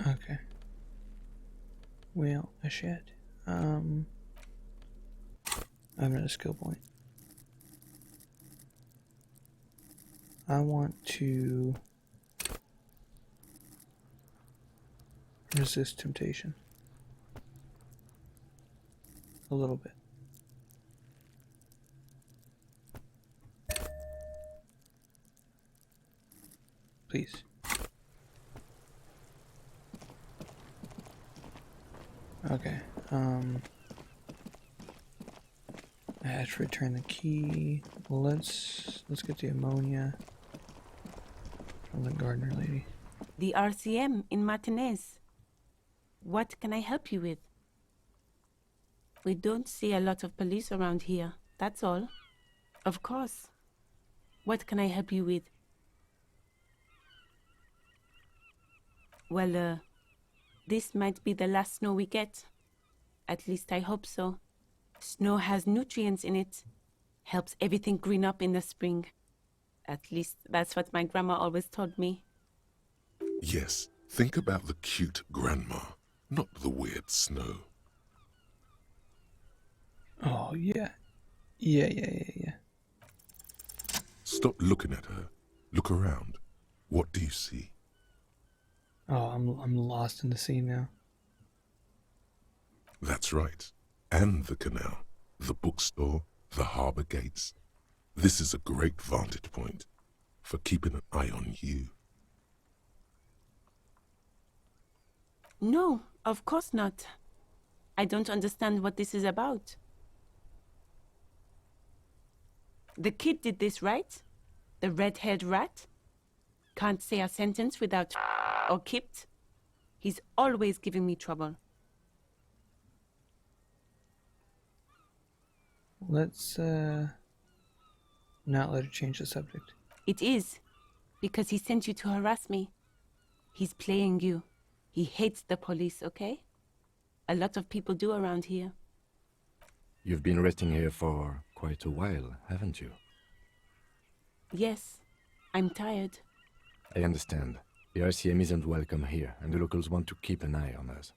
Okay. Well, a shed. I'm at a skill point. I want to resist temptation. A little bit. Please. Okay, I had to return the key. Let's get the ammonia from the gardener lady. The RCM in Martinez. What can I help you with? We don't see a lot of police around here, that's all. Of course. What can I help you with? Well, this might be the last snow we get. At least I hope so. Snow has nutrients in it. Helps everything green up in the spring. At least that's what my grandma always told me. Yes, think about the cute grandma, not the weird snow. Oh, yeah. Yeah. Stop looking at her. Look around. What do you see? Oh, I'm lost in the scene now. That's right. And the canal, the bookstore, the harbor gates. This is a great vantage point for keeping an eye on you. No, of course not. I don't understand what this is about. The kid did this, right? The red-haired rat? Can't say a sentence without or kipped. He's always giving me trouble. Let's, not let her change the subject. It is, because he sent you to harass me. He's playing you. He hates the police, okay? A lot of people do around here. You've been resting here for quite a while, haven't you? Yes, I'm tired. I understand. The RCM isn't welcome here, and the locals want to keep an eye on us.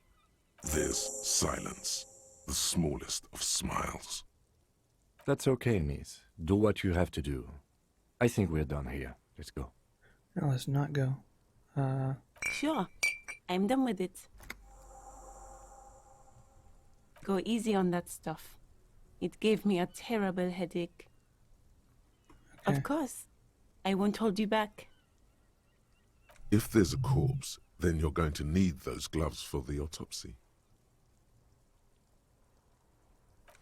There's silence, the smallest of smiles. That's okay, miss. Do what you have to do. I think we're done here. Let's go. No, let's not go. Sure, I'm done with it. Go easy on that stuff. It gave me a terrible headache. Okay. Of course, I won't hold you back. If there's a corpse, then you're going to need those gloves for the autopsy.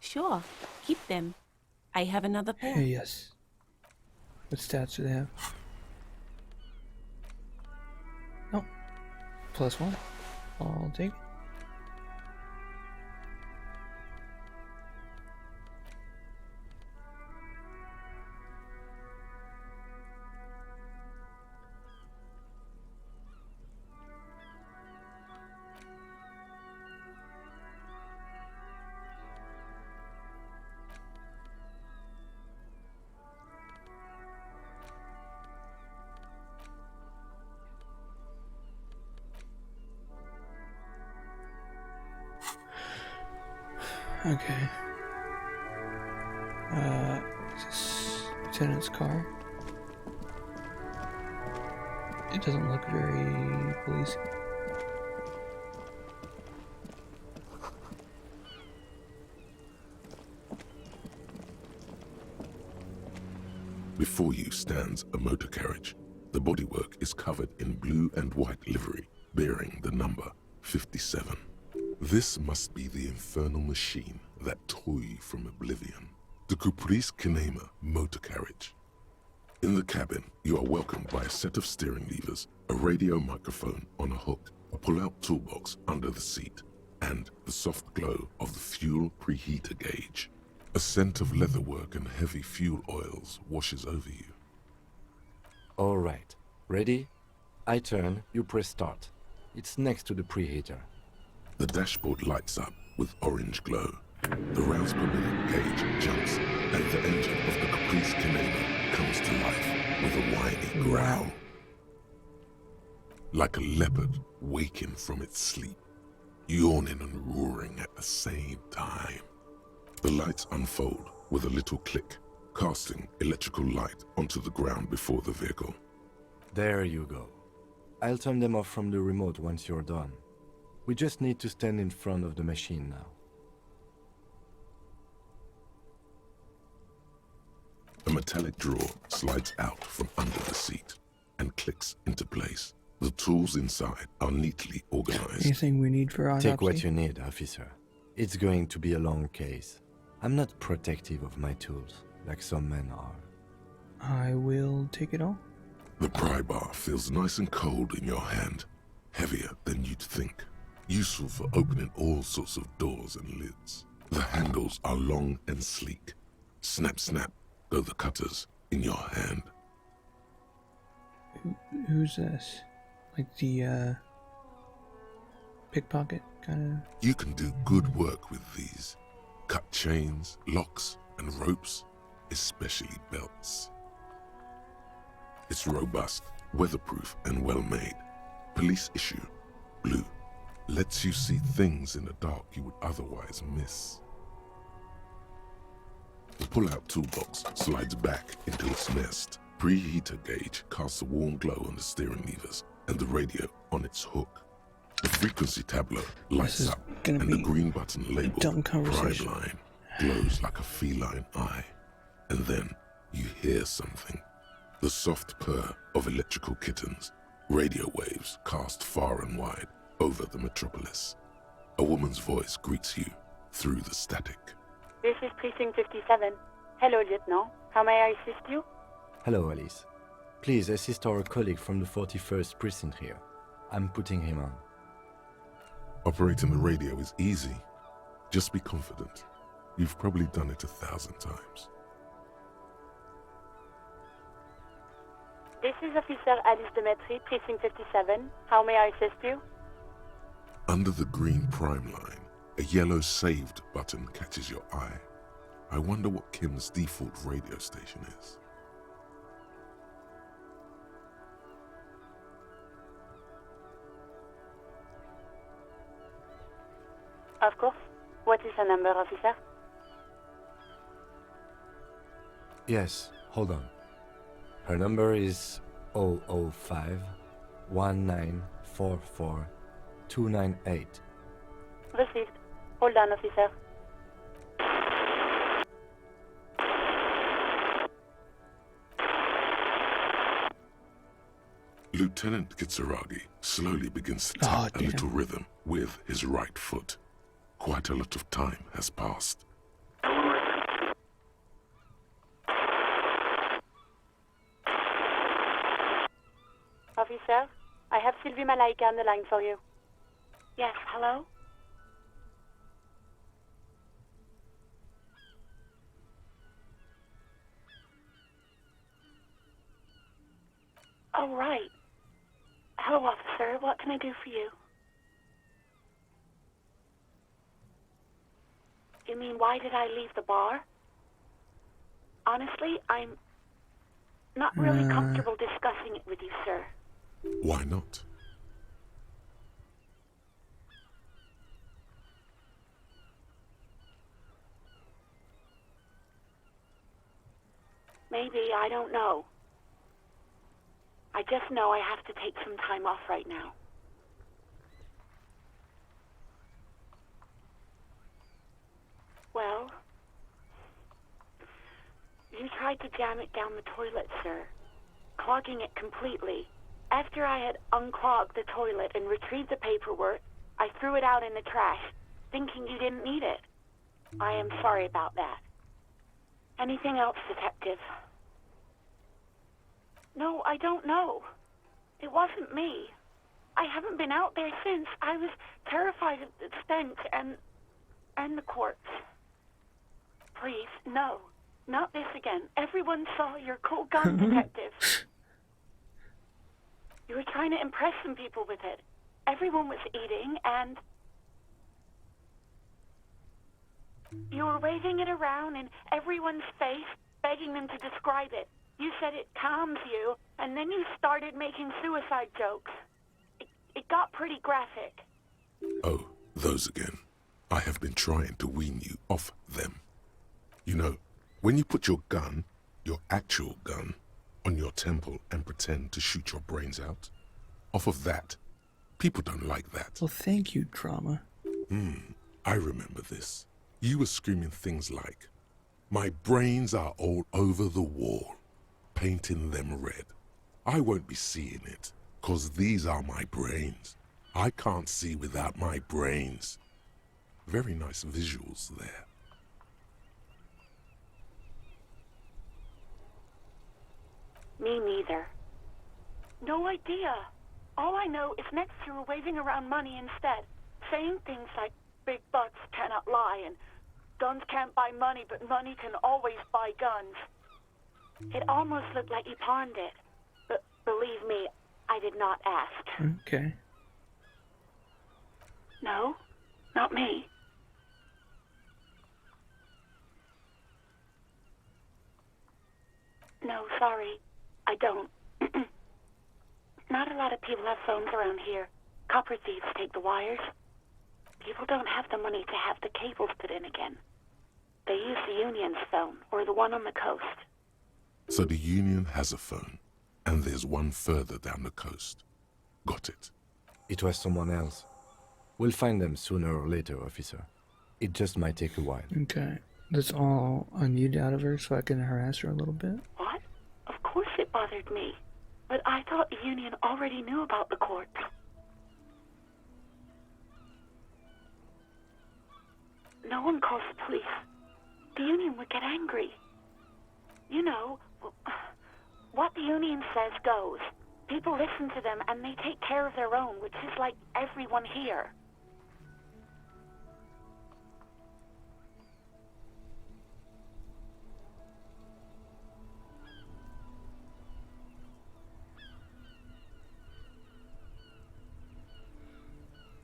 Sure, keep them. I have another pair. Yes. What stats do they have? Oh. +1. I'll take it. Okay. Is this Lieutenant's car? It doesn't look very police. Before you stands a motor carriage. The bodywork is covered in blue and white livery, bearing the number 57. This must be the infernal machine that tore you from oblivion. The Caprice Kinema motor carriage. In the cabin, you are welcomed by a set of steering levers, a radio microphone on a hook, a pull-out toolbox under the seat, and the soft glow of the fuel preheater gauge. A scent of leatherwork and heavy fuel oils washes over you. All right. Ready? I turn, you press start. It's next to the preheater. The dashboard lights up with orange glow. The rounds per minute gauge jumps, and the engine of the Caprice Kinema comes to life with a whiny growl. Like a leopard waking from its sleep, yawning and roaring at the same time. The lights unfold with a little click, casting electrical light onto the ground before the vehicle. There you go. I'll turn them off from the remote once you're done. We just need to stand in front of the machine now. A metallic drawer slides out from under the seat and clicks into place. The tools inside are neatly organized. Anything we need for autopsy? Take what you need, officer. It's going to be a long case. I'm not protective of my tools, like some men are. I will take it all. The pry bar feels nice and cold in your hand, heavier than you'd think. Useful for opening all sorts of doors and lids. The handles are long and sleek. Snap, snap, go the cutters in your hand. Who's this? Like the, pickpocket kind of? You can do good work with these. Cut chains, locks, and ropes, especially belts. It's robust, weatherproof, and well-made. Police issue, blue. Lets you see things in the dark you would otherwise miss. The pull-out toolbox slides back into its nest. Preheater gauge casts a warm glow on the steering levers and the radio on its hook. The frequency tableau lights up and the green button labeled Prime Line glows like a feline eye. And then you hear something. The soft purr of electrical kittens, radio waves cast far and wide over the metropolis. A woman's voice greets you through the static. This is Precinct 57. Hello, Lieutenant. How may I assist you? Hello, Alice. Please assist our colleague from the 41st precinct here. I'm putting him on. Operating the radio is easy. Just be confident. You've probably done it 1,000 times. This is Officer Alice Demetri, Precinct 57. How may I assist you? Under the green prime line, a yellow saved button catches your eye. I wonder what Kim's default radio station is. Of course. What is her number, officer? Yes, hold on. Her number is 005 1944 298. Received. Hold on, officer. Lieutenant Kitsuragi slowly begins to tap a little rhythm with his right foot. Quite a lot of time has passed. Officer, I have Sylvie Malaika on the line for you. Yes, hello? Oh, right. Hello, officer. What can I do for you? You mean, why did I leave the bar? Honestly, I'm not really comfortable discussing it with you, sir. Why not? Maybe, I don't know. I just know I have to take some time off right now. Well, you tried to jam it down the toilet, sir, clogging it completely. After I had unclogged the toilet and retrieved the paperwork, I threw it out in the trash, thinking you didn't need it. I am sorry about that. Anything else, Detective? No, I don't know. It wasn't me. I haven't been out there since. I was terrified of the stench and the corpse. Please, no. Not this again. Everyone saw your cool gun, Detective. You were trying to impress some people with it. Everyone was eating, and you were waving it around in everyone's face, begging them to describe it. You said it calms you, and then you started making suicide jokes. It got pretty graphic. Oh, those again. I have been trying to wean you off them. You know, when you put your gun, your actual gun, on your temple and pretend to shoot your brains out, off of that, people don't like that. Well, thank you, drama. I remember this. You were screaming things like, "My brains are all over the wall, painting them red. I won't be seeing it, 'cause these are my brains. I can't see without my brains." Very nice visuals there. Me neither. No idea. All I know is next you were waving around money instead, saying things like big bucks cannot lie and guns can't buy money, but money can always buy guns. It almost looked like you pawned it, but believe me, I did not ask. Okay. No, not me. No, sorry, I don't. Not a lot of people have phones around here. Copper thieves take the wires. People don't have the money to have the cables put in again. They use the Union's phone, or the one on the coast. So the Union has a phone, and there's one further down the coast. Got it. It was someone else. We'll find them sooner or later, officer. It just might take a while. Okay. That's all I need out of her so I can harass her a little bit. What? Of course it bothered me. But I thought the Union already knew about the corpse. No one calls the police. The Union would get angry. You know, what the Union says goes. People listen to them and they take care of their own, which is like everyone here.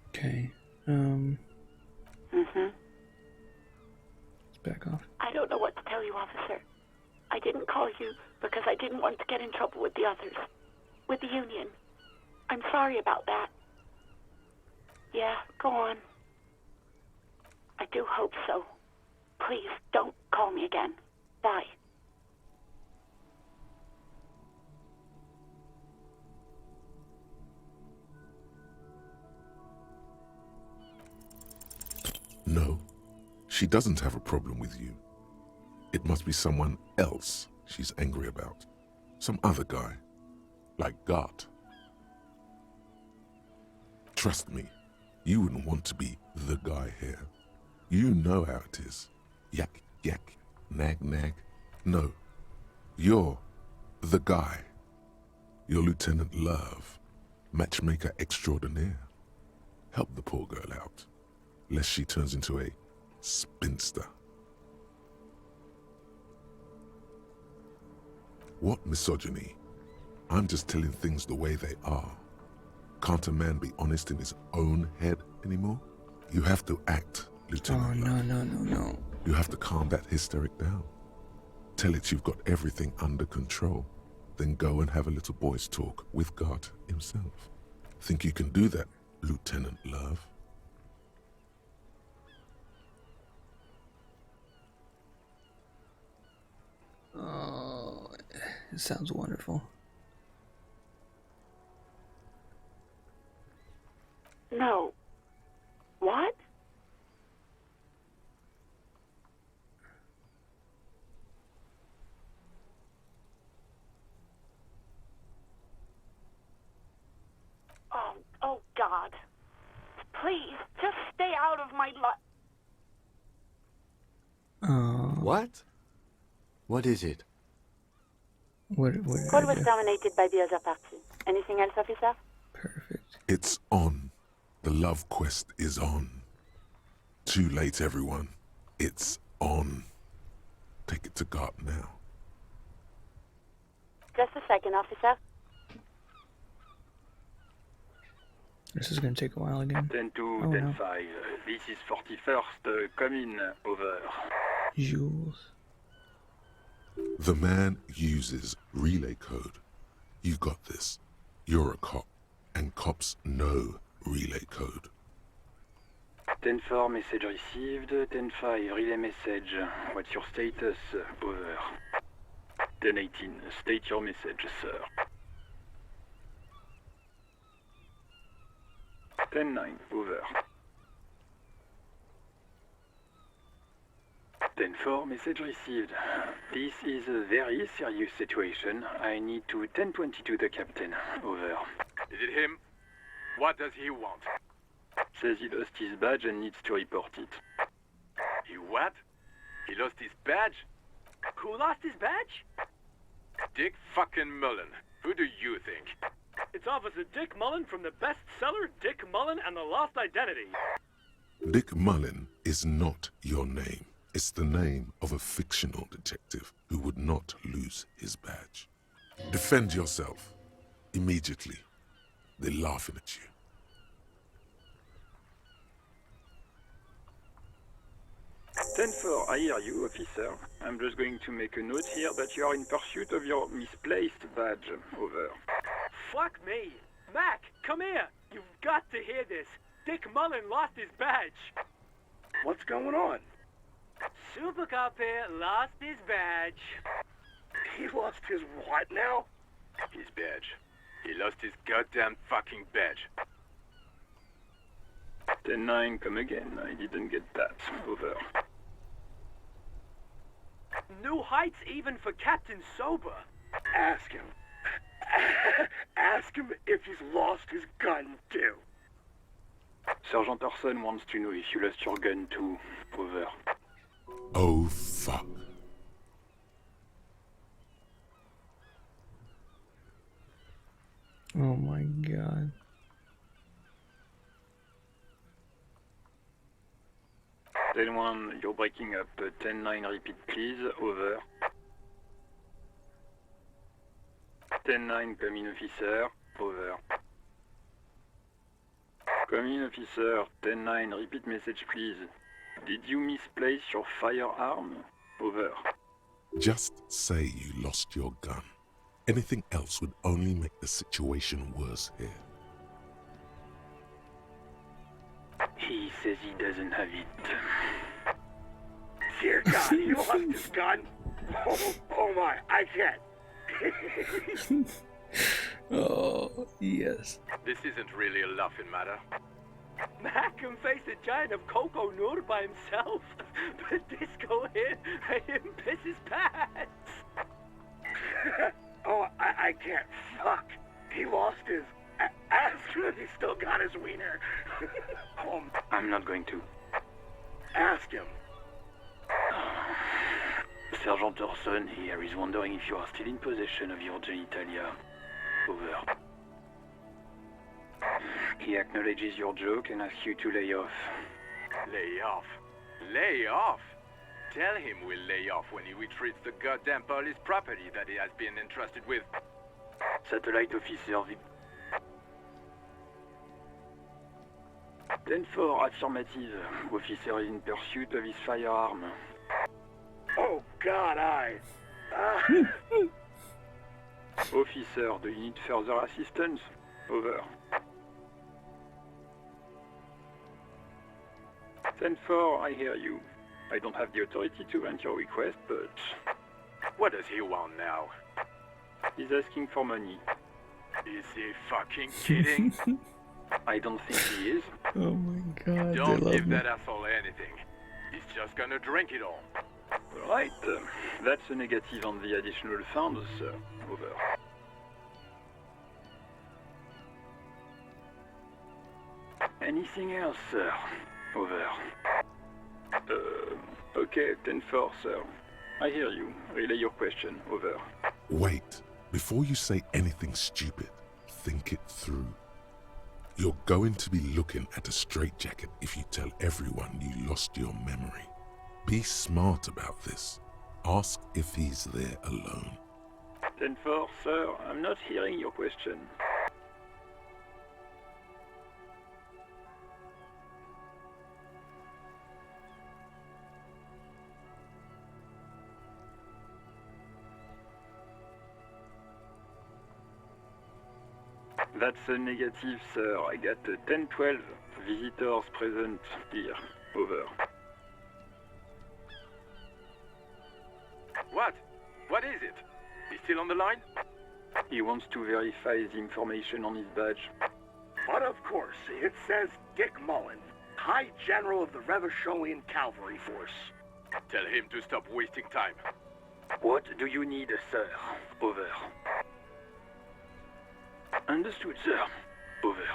Okay. Let's back off. I don't know what to tell you, officer. I didn't call you because I didn't want to get in trouble with the others. With the Union. I'm sorry about that. Yeah, go on. I do hope so. Please, don't call me again. Bye. No, she doesn't have a problem with you. It must be someone else she's angry about. Some other guy. Like Gart. Trust me, you wouldn't want to be the guy here. You know how it is. Yak, yak, nag, nag. No, you're the guy. You're Lieutenant Love, matchmaker extraordinaire. Help the poor girl out, lest she turns into a spinster. What misogyny? I'm just telling things the way they are. Can't a man be honest in his own head anymore? You have to act, Lieutenant Love. No. You have to calm that hysteric down. Tell it you've got everything under control. Then go and have a little boys' talk with God himself. Think you can do that, Lieutenant Love? Oh. It sounds wonderful. No. What? Oh, God. Please, just stay out of my life. What? What is it? What did Call I was do? terminated by the other party. Anything else, officer? Perfect. It's on. The love quest is on. Too late, everyone. It's on. Take it to God now. Just a second, officer. This is gonna take a while again. 10-2, Oh, no. 10-5. This is 41st, come in, over. Jules. The man uses relay code. You got this. You're a cop, and cops know relay code. 10-4, message received. 10-5, relay message. What's your status? Over. 10-18, state your message, sir. 10-9, over. 10-4, message received. This is a very serious situation. I need to 10-22 the captain. Over. Is it him? What does he want? Says he lost his badge and needs to report it. He what? He lost his badge? Who lost his badge? Dick fucking Mullen. Who do you think? It's Officer Dick Mullen from the bestseller Dick Mullen and the Lost Identity. Dick Mullen is not your name. It's the name of a fictional detective who would not lose his badge. Defend yourself. Immediately. They're laughing at you. Ten-4, I hear you, officer. I'm just going to make a note here that you are in pursuit of your misplaced badge. Over. Fuck me. Mac, come here. You've got to hear this. Dick Mullen lost his badge. What's going on? Super Cop here lost his badge. He lost his what now? His badge. He lost his goddamn fucking badge. 10-9, come again. I didn't get that. Over. New heights even for Captain Sober. Ask him. Ask him if he's lost his gun too. Sergeant Orson wants to know if you lost your gun too. Over. Oh, fuck. Oh my god. Then 1, you're breaking up. 10-9, repeat please. Over. 10-9, come in, officer. Over. Come in, officer. 10-9, repeat message please. Did you misplace your firearm? Over. Just say you lost your gun. Anything else would only make the situation worse here. He says he doesn't have it. Dear God, he lost his gun? Oh my, I can't. Oh, yes. This isn't really a laughing matter. Mac can face a giant of Coco Nur by himself. But Disco here made him piss his pants. Oh, I can't. Fuck. He lost his... Ask him if he still got his wiener. I'm not going to. Ask him. Sergeant Orson here is wondering if you are still in possession of your genitalia. Over. He acknowledges your joke and asks you to lay off. Lay off. Lay off? Tell him we'll lay off when he retreats the goddamn police property that he has been entrusted with. Satellite officer VIP. 10-4, affirmative. Officer is in pursuit of his firearm. Oh, God, Officer, do you need further assistance? Over. 10-4, I hear you. I don't have the authority to grant your request, but... What does he want now? He's asking for money. Is he fucking kidding? I don't think he is. Oh my god, they Don't love give me. that asshole anything. He's just gonna drink it all. Right. That's a negative on the additional funds, sir. Over. Anything else, sir? Over. Okay, 10-4, sir. I hear you. Relay your question. Over. Wait. Before you say anything stupid, think it through. You're going to be looking at a straitjacket if you tell everyone you lost your memory. Be smart about this. Ask if he's there alone. 10-4, sir. I'm not hearing your question. That's a negative, sir. I got 10-12 visitors present here. Over. What? What is it? He's still on the line? He wants to verify the information on his badge. But of course, it says Dick Mullen, High General of the Revacholian Cavalry Force. Tell him to stop wasting time. What do you need, sir? Over. Understood, sir. Over.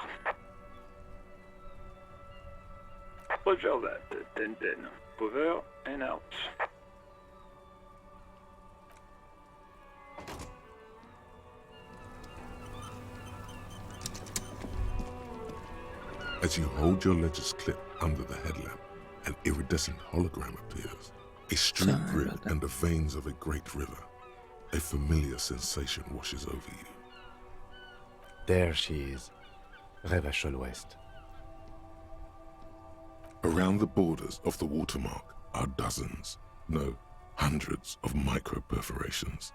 Roger that. 10-10. Over and out. As you hold your ledger's clip under the headlamp, an iridescent hologram appears. A street Sorry grid about that. and the veins of a great river. A familiar sensation washes over you. There she is. Revachol West. Around the borders of the watermark are dozens, no, hundreds of micro-perforations.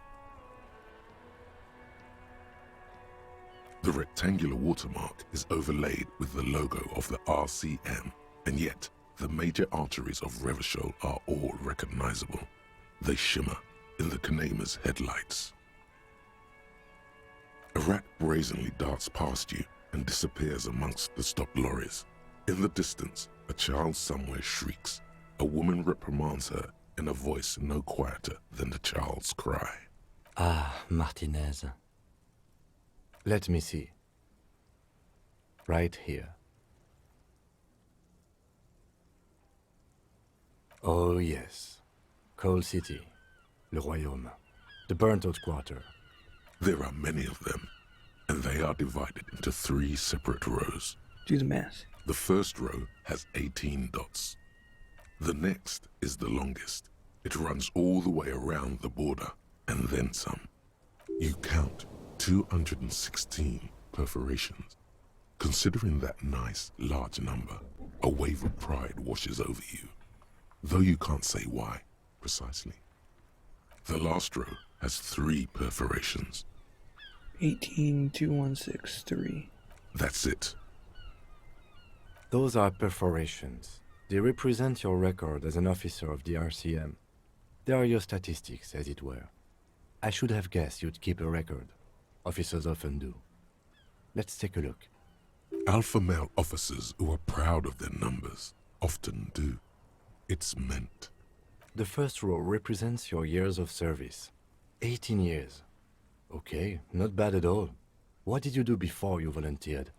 The rectangular watermark is overlaid with the logo of the RCM, and yet the major arteries of Revachol are all recognizable. They shimmer in the Kanema's headlights. A rat brazenly darts past you and disappears amongst the stopped lorries. In the distance, a child somewhere shrieks. A woman reprimands her in a voice no quieter than the child's cry. Ah, Martinez. Let me see. Right here. Oh yes. Coal City. Le Royaume. The burnt-out quarter. There are many of them, and they are divided into 3 separate rows. Do the math. The first row has 18 dots. The next is the longest. It runs all the way around the border, and then some. You count 216 perforations. Considering that nice, large number, a wave of pride washes over you, though you can't say why, precisely. The last row has 3 perforations. 182163. That's it. Those are perforations. They represent your record as an officer of the RCM. They are your statistics, as it were. I should have guessed you'd keep a record. Officers often do. Let's take a look. Alpha male officers who are proud of their numbers often do. It's meant. The first row represents your years of service. 18 years. Okay, not bad at all. What did you do before you volunteered?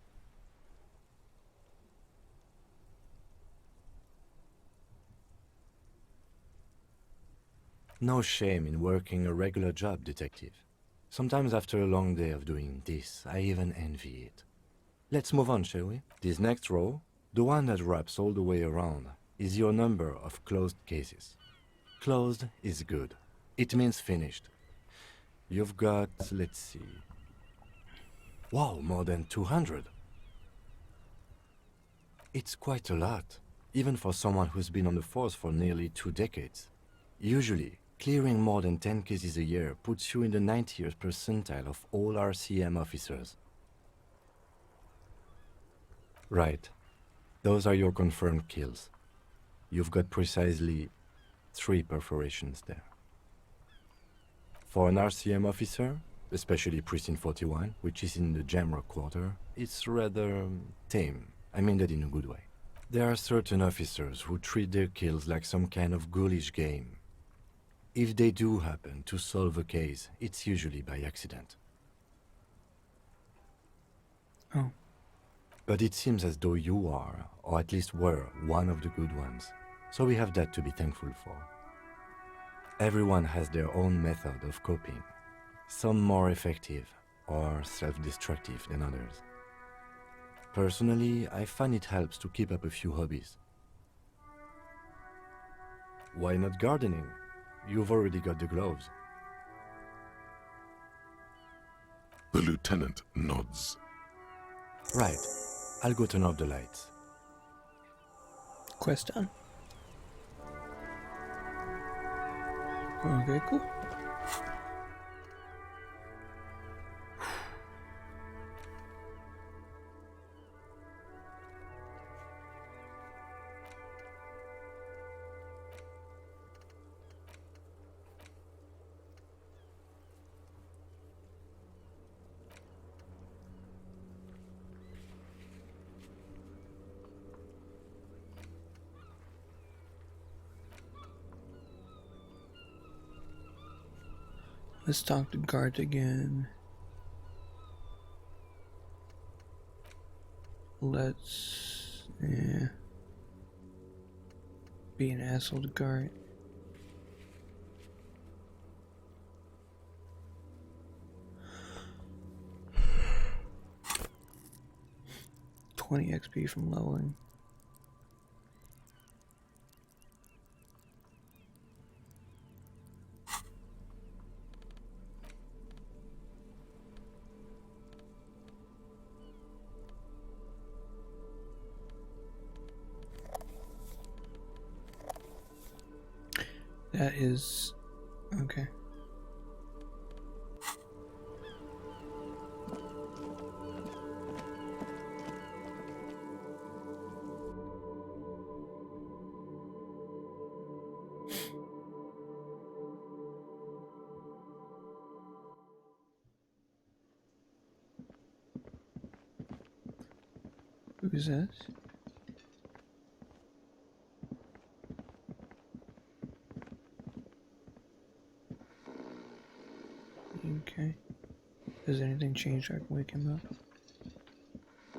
No shame in working a regular job, detective. Sometimes after a long day of doing this, I even envy it. Let's move on, shall we? This next row, the one that wraps all the way around, is your number of closed cases. Closed is good. It means finished. You've got, let's see... Wow, more than 200. It's quite a lot, even for someone who's been on the force for nearly 2 decades. Usually, clearing more than 10 cases a year puts you in the 90th percentile of all RCM officers. Right. Those are your confirmed kills. You've got precisely 3 perforations there. For an RCM officer, especially Precinct 41, which is in the Jamrock Quarter. It's rather tame. I mean that in a good way. There are certain officers who treat their kills like some kind of ghoulish game. If they do happen to solve a case, it's usually by accident. Oh. But it seems as though you are, or at least were, one of the good ones. So we have that to be thankful for. Everyone has their own method of coping. Some more effective or self-destructive than others. Personally, I find it helps to keep up a few hobbies. Why not gardening? You've already got the gloves. The lieutenant nods. Right. I'll go turn off the lights. Quest done. Okay, cool. Let's talk to Gart again. Let's be an asshole to Gart. $20 XP from leveling. That is okay. Who's this? Okay. Has anything changed? I can wake him up.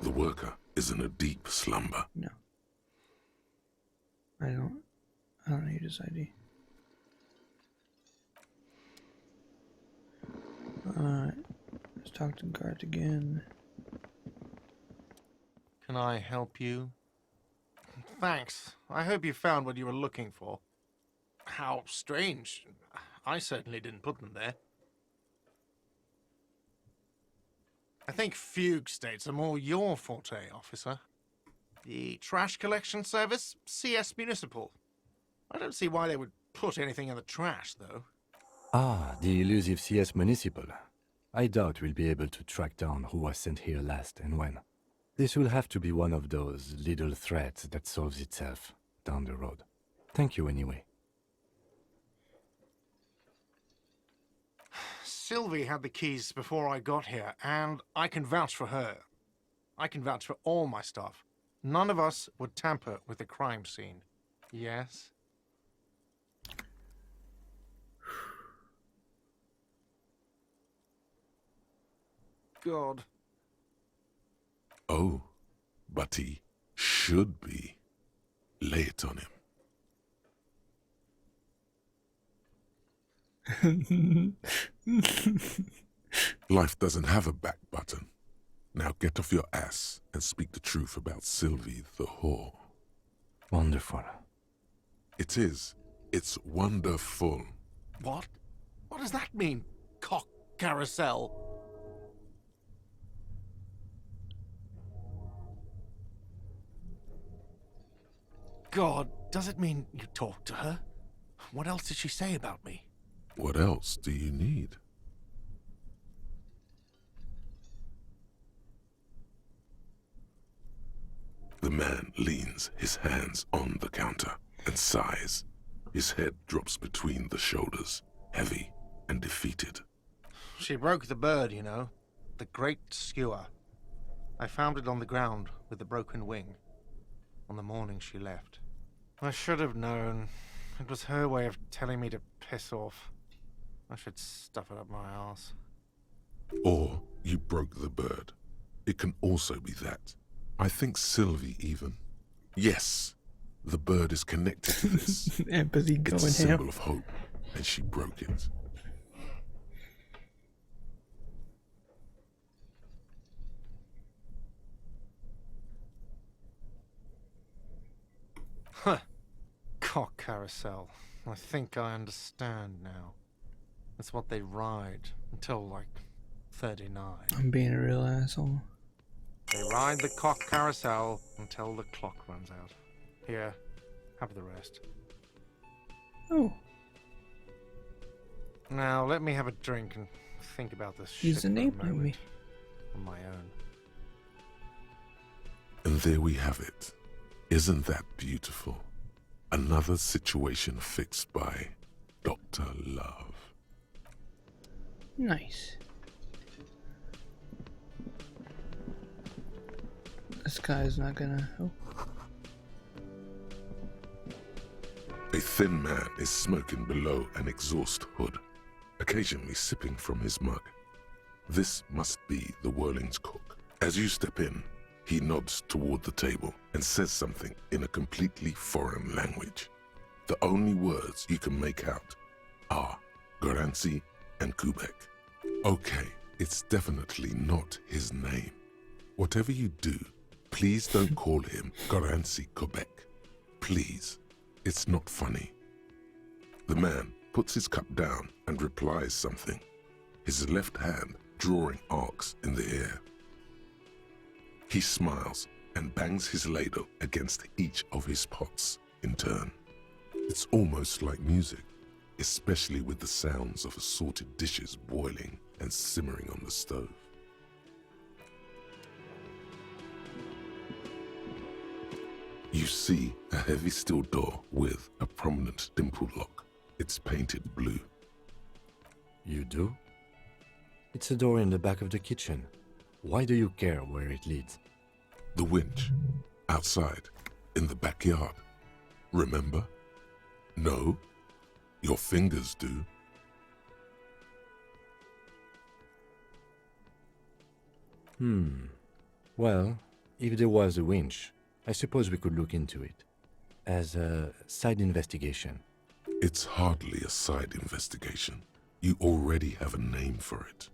The worker is in a deep slumber. No. I don't need his ID. Alright. Let's talk to Gart again. Can I help you? Thanks. I hope you found what you were looking for. How strange. I certainly didn't put them there. I think fugue states are more your forte, officer. The trash collection service? CS Municipal. I don't see why they would put anything in the trash, though. Ah, the elusive CS Municipal. I doubt we'll be able to track down who was sent here last and when. This will have to be one of those little threats that solves itself down the road. Thank you anyway. Sylvie had the keys before I got here, and I can vouch for her. I can vouch for all my staff. None of us would tamper with the crime scene. Yes? God. Oh, but he should be. Lay it on him. Life doesn't have a back button. Now get off your ass and speak the truth about Sylvie the whore. Wonderful. It is. It's wonderful. What? What does that mean, cock carousel? God, does it mean you talked to her? What else did she say about me? What else do you need? The man leans his hands on the counter and sighs. His head drops between the shoulders, heavy and defeated. She broke the bird, you know. The great skewer. I found it on the ground with the broken wing. On the morning she left. I should have known. It was her way of telling me to piss off. I should stuff it up my arse. Or you broke the bird. It can also be that. I think Sylvie even. Yes, the bird is connected to this. Empathy going It's a symbol ham. of hope, and she broke it. Huh. Cock carousel. I think I understand now. That's what they ride until, like, 39. I'm being a real asshole. They ride the cock carousel until the clock runs out. Here, have the rest. Oh, Now, let me have a drink and think about this shit he's for a enabling me. moment on my own. And there we have it. Isn't that beautiful? Another situation fixed by Dr. Love. Nice. This guy's not gonna. Oh. A thin man is smoking below an exhaust hood, occasionally sipping from his mug. This must be the Whirling's cook. As you step in, he nods toward the table and says something in a completely foreign language. The only words you can make out are Garancy and Kubek. Okay, it's definitely not his name. Whatever you do, please don't call him Garancy Kubek. Please, it's not funny. The man puts his cup down and replies something, his left hand drawing arcs in the air. He smiles and bangs his ladle against each of his pots in turn. It's almost like music, especially with the sounds of assorted dishes boiling and simmering on the stove. You see a heavy steel door with a prominent dimple lock. It's painted blue. You do? It's a door in the back of the kitchen. Why do you care where it leads? The winch, outside, in the backyard. Remember? No, your fingers do. Well, if there was a winch, I suppose we could look into it. As a side investigation. It's hardly a side investigation. You already have a name for it.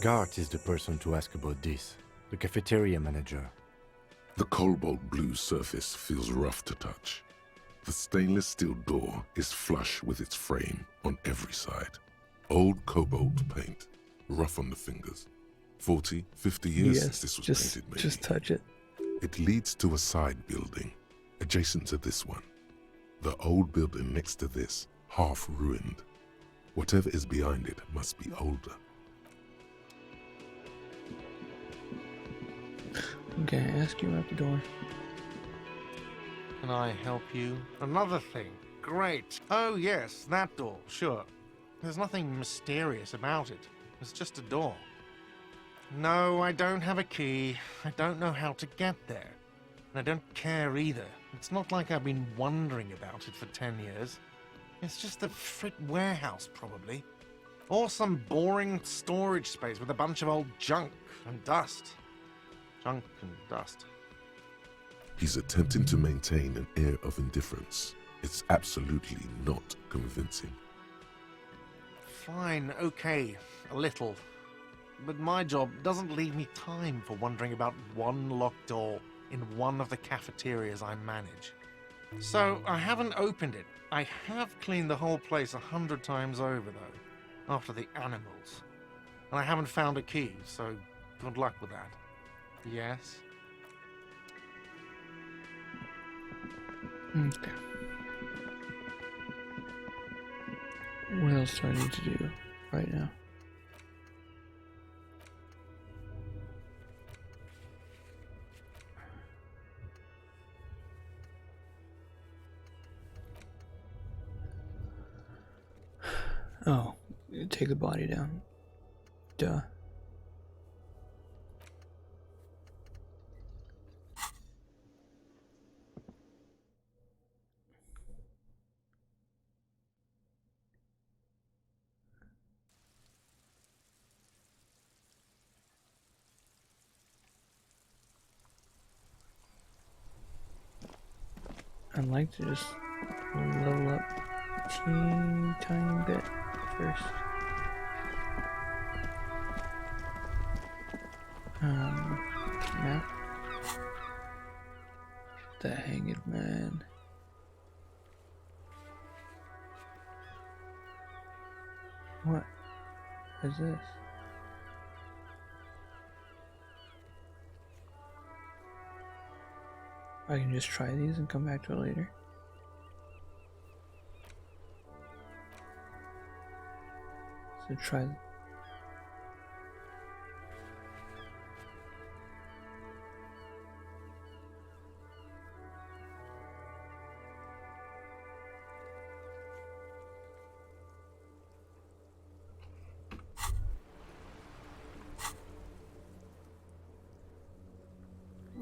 Gart is the person to ask about this. The cafeteria manager. The cobalt blue surface feels rough to touch. The stainless steel door is flush with its frame on every side. Old cobalt paint, rough on the fingers. 40, 50 years since this was painted, maybe. Just touch it. It leads to a side building, adjacent to this one. The old building next to this, half ruined. Whatever is behind it must be older. Okay, ask you out the door. Can I help you? Another thing. Great. Oh, yes, that door. Sure. There's nothing mysterious about it. It's just a door. No, I don't have a key. I don't know how to get there. And I don't care either. It's not like I've been wondering about it for 10 years. It's just a frit warehouse, probably. Or some boring storage space with a bunch of old junk and dust. Junk and dust. He's attempting to maintain an air of indifference. It's absolutely not convincing. Fine, okay, a little. But my job doesn't leave me time for wondering about one locked door in one of the cafeterias I manage. So I haven't opened it. I have cleaned the whole place 100 times over, though, after the animals. And I haven't found a key, so good luck with that. Yes? Okay. What else do I need to do right now? Oh, take the body down. Duh. I'd like to just level up a teeny tiny bit first. Map. The Hanged Man. What is this? I can just try these and come back to it later. So try.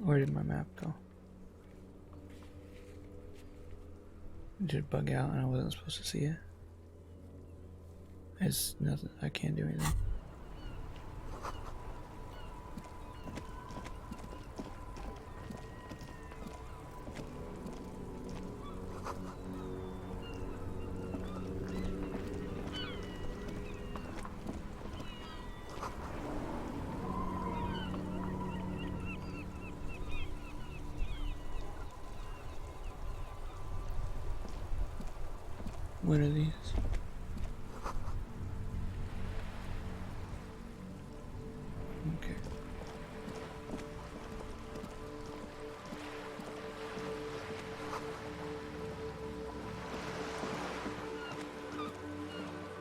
Where did my map go? Did it bug out and I wasn't supposed to see it? It's nothing. I can't do anything. What are these? Okay.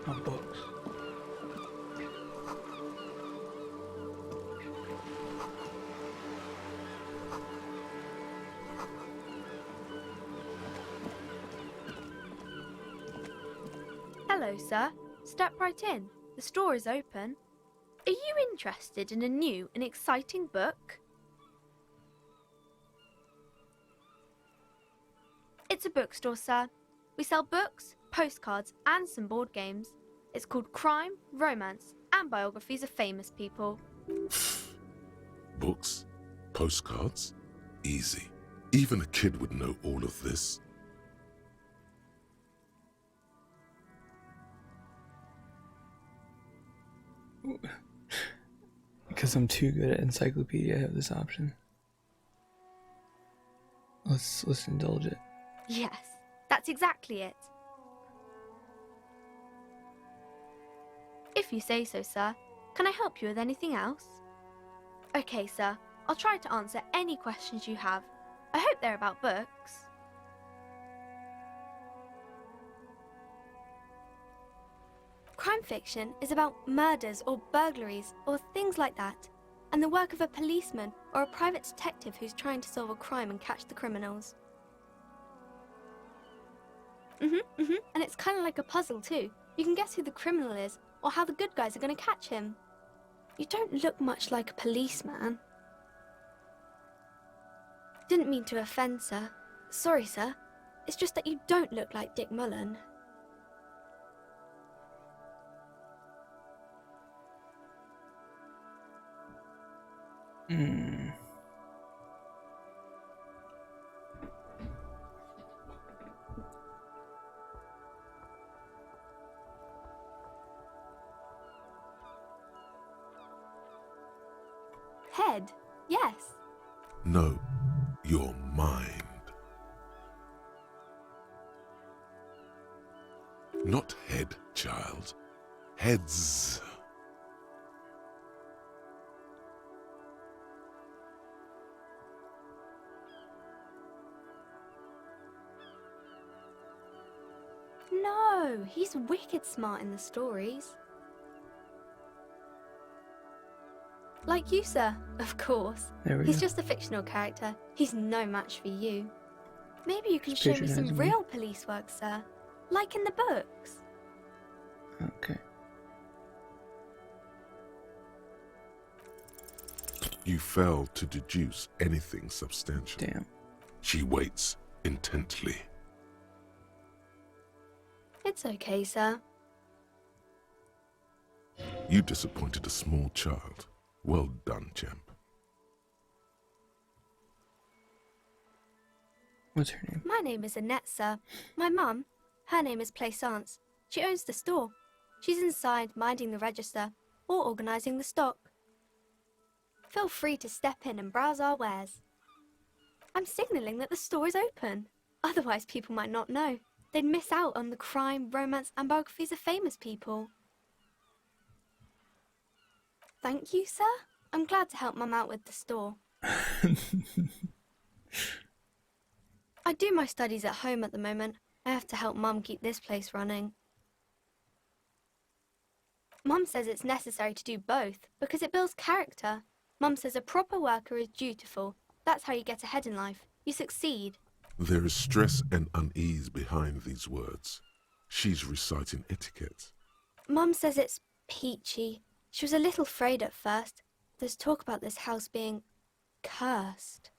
Oh, books. Hello, sir. Step right in. The store is open. Are you interested in a new and exciting book? It's a bookstore, sir. We sell books, postcards, and some board games. It's called Crime, Romance, and Biographies of Famous People. Books? Postcards? Easy. Even a kid would know all of this. Because I'm too good at encyclopedia, I have this option. Let's indulge it. Yes, that's exactly it. If you say so, sir. Can I help you with anything else? Okay, sir. I'll try to answer any questions you have. I hope they're about books. Crime fiction is about murders or burglaries or things like that, and the work of a policeman or a private detective who's trying to solve a crime and catch the criminals. And it's kind of like a puzzle too. You can guess who the criminal is or how the good guys are going to catch him. You don't look much like a policeman. Didn't mean to offend, sir. Sorry, sir. It's just that you don't look like Dick Mullen. Head, yes. No, your mind. Not head, child. Heads. No, he's wicked smart in the stories. Like you, sir, of course. There we He's go. just a fictional character. He's no match for you. Maybe you can Just show me some patronizing me. real police work, sir. Like in the books. Okay. You fail to deduce anything substantial. Damn. She waits intently. It's okay, sir. You disappointed a small child. Well done, champ. What's her name? My name is Annette, sir. My mum, her name is Plaisance. She owns the store. She's inside minding the register or organising the stock. Feel free to step in and browse our wares. I'm signalling that the store is open. Otherwise, people might not know. They'd miss out on the crime, romance, and biographies of famous people. Thank you, sir. I'm glad to help Mum out with the store. I do my studies at home at the moment. I have to help Mum keep this place running. Mum says it's necessary to do both because it builds character. Mum says a proper worker is dutiful. That's how you get ahead in life. You succeed. There is stress and unease behind these words. She's reciting etiquette. Mum says it's peachy. She was a little afraid at first. There's talk about this house being cursed.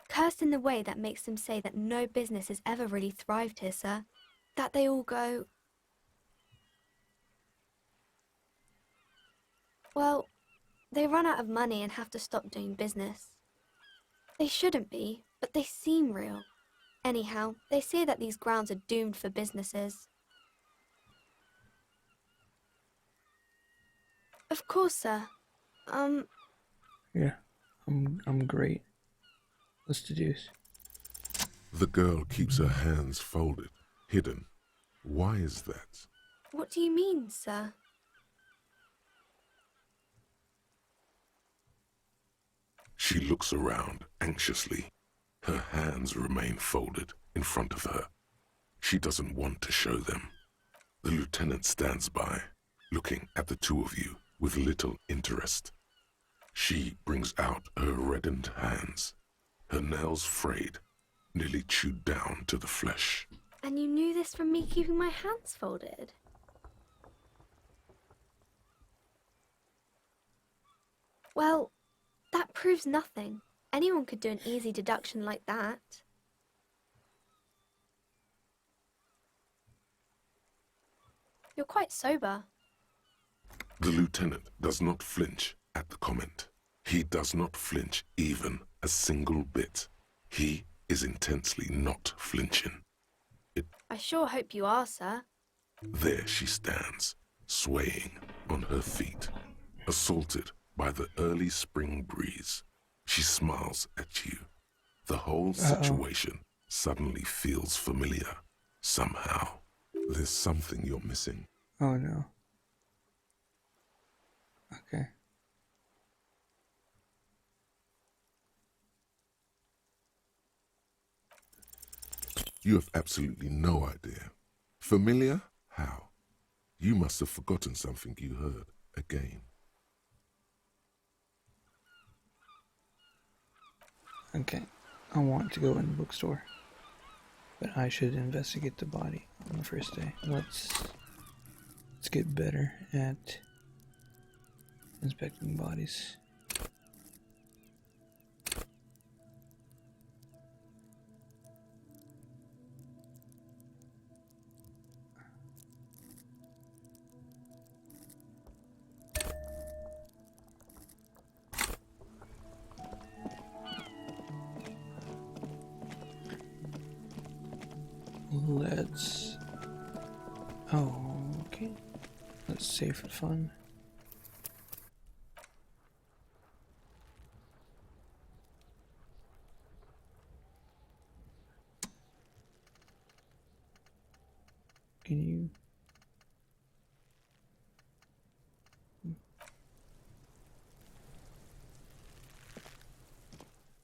Cursed in the way that makes them say that no business has ever really thrived here, sir. That they all go... Well, they run out of money and have to stop doing business. They shouldn't be, but they seem real. Anyhow, they say that these grounds are doomed for businesses. Of course, sir. Yeah, I'm great. Let's deduce. The girl keeps her hands folded, hidden. Why is that? What do you mean, sir? She looks around anxiously. Her hands remain folded in front of her. She doesn't want to show them. The lieutenant stands by, looking at the two of you with little interest. She brings out her reddened hands, her nails frayed, nearly chewed down to the flesh. And you knew this from me keeping my hands folded? Well, that proves nothing. Anyone could do an easy deduction like that. You're quite sober. The lieutenant does not flinch at the comment. He does not flinch even a single bit. He is intensely not flinching. I sure hope you are, sir. There she stands, swaying on her feet, assaulted by the early spring breeze. She smiles at you. The whole situation suddenly feels familiar. Somehow, there's something you're missing. Oh no. Okay. You have absolutely no idea. Familiar? How? You must have forgotten something you heard again. Okay. I want to go in the bookstore. But I should investigate the body on the first day. Let's get better at inspecting bodies. Let's... Oh, okay. Let's save for fun. Can you...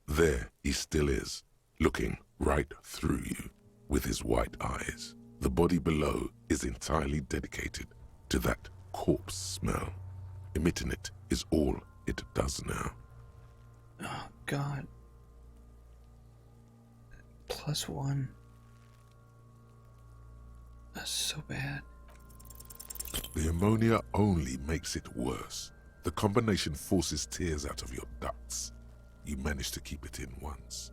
There he still is, looking right through you with his white eyes. The body below is entirely dedicated to that corpse smell. Emitting it is all it does now. Oh, God. +1. That's so bad. The ammonia only makes it worse. The combination forces tears out of your ducts. You manage to keep it in once.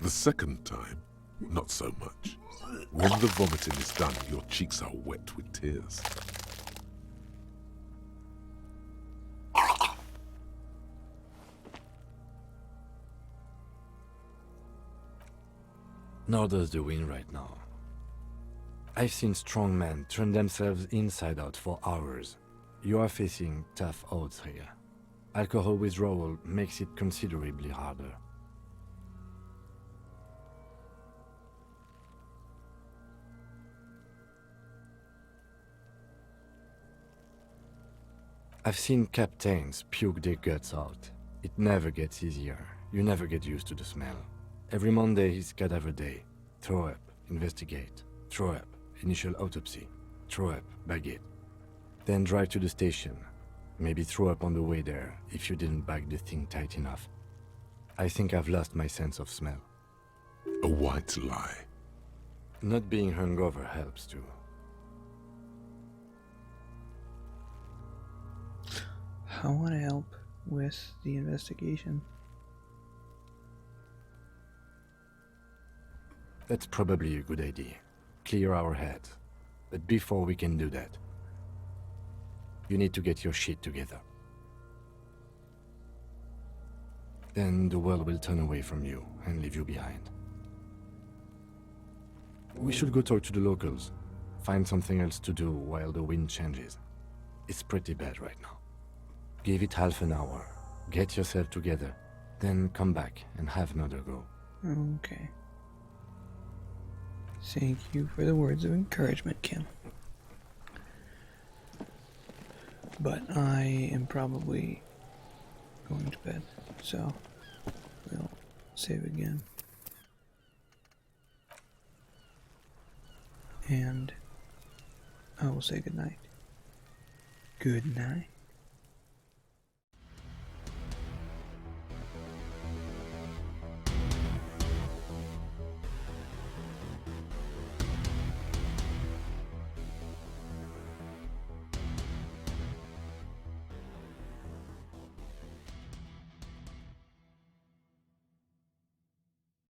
The second time, not so much. When the vomiting is done, your cheeks are wet with tears. Nor does the wind right now. I've seen strong men turn themselves inside out for hours. You are facing tough odds here. Alcohol withdrawal makes it considerably harder. I've seen captains puke their guts out. It never gets easier. You never get used to the smell. Every Monday is cadaver day. Throw up, investigate. Throw up, initial autopsy. Throw up, bag it. Then drive to the station. Maybe throw up on the way there if you didn't bag the thing tight enough. I think I've lost my sense of smell. A white lie. Not being hungover helps too. I want to help with the investigation. That's probably a good idea. Clear our heads. But before we can do that, you need to get your shit together. Then the world will turn away from you and leave you behind. We should go talk to the locals. Find something else to do while the wind changes. It's pretty bad right now. Give it half an hour. Get yourself together. Then come back and have another go. Okay. Thank you for the words of encouragement, Kim. But I am probably going to bed, so we'll save again. And I will say goodnight. Good night.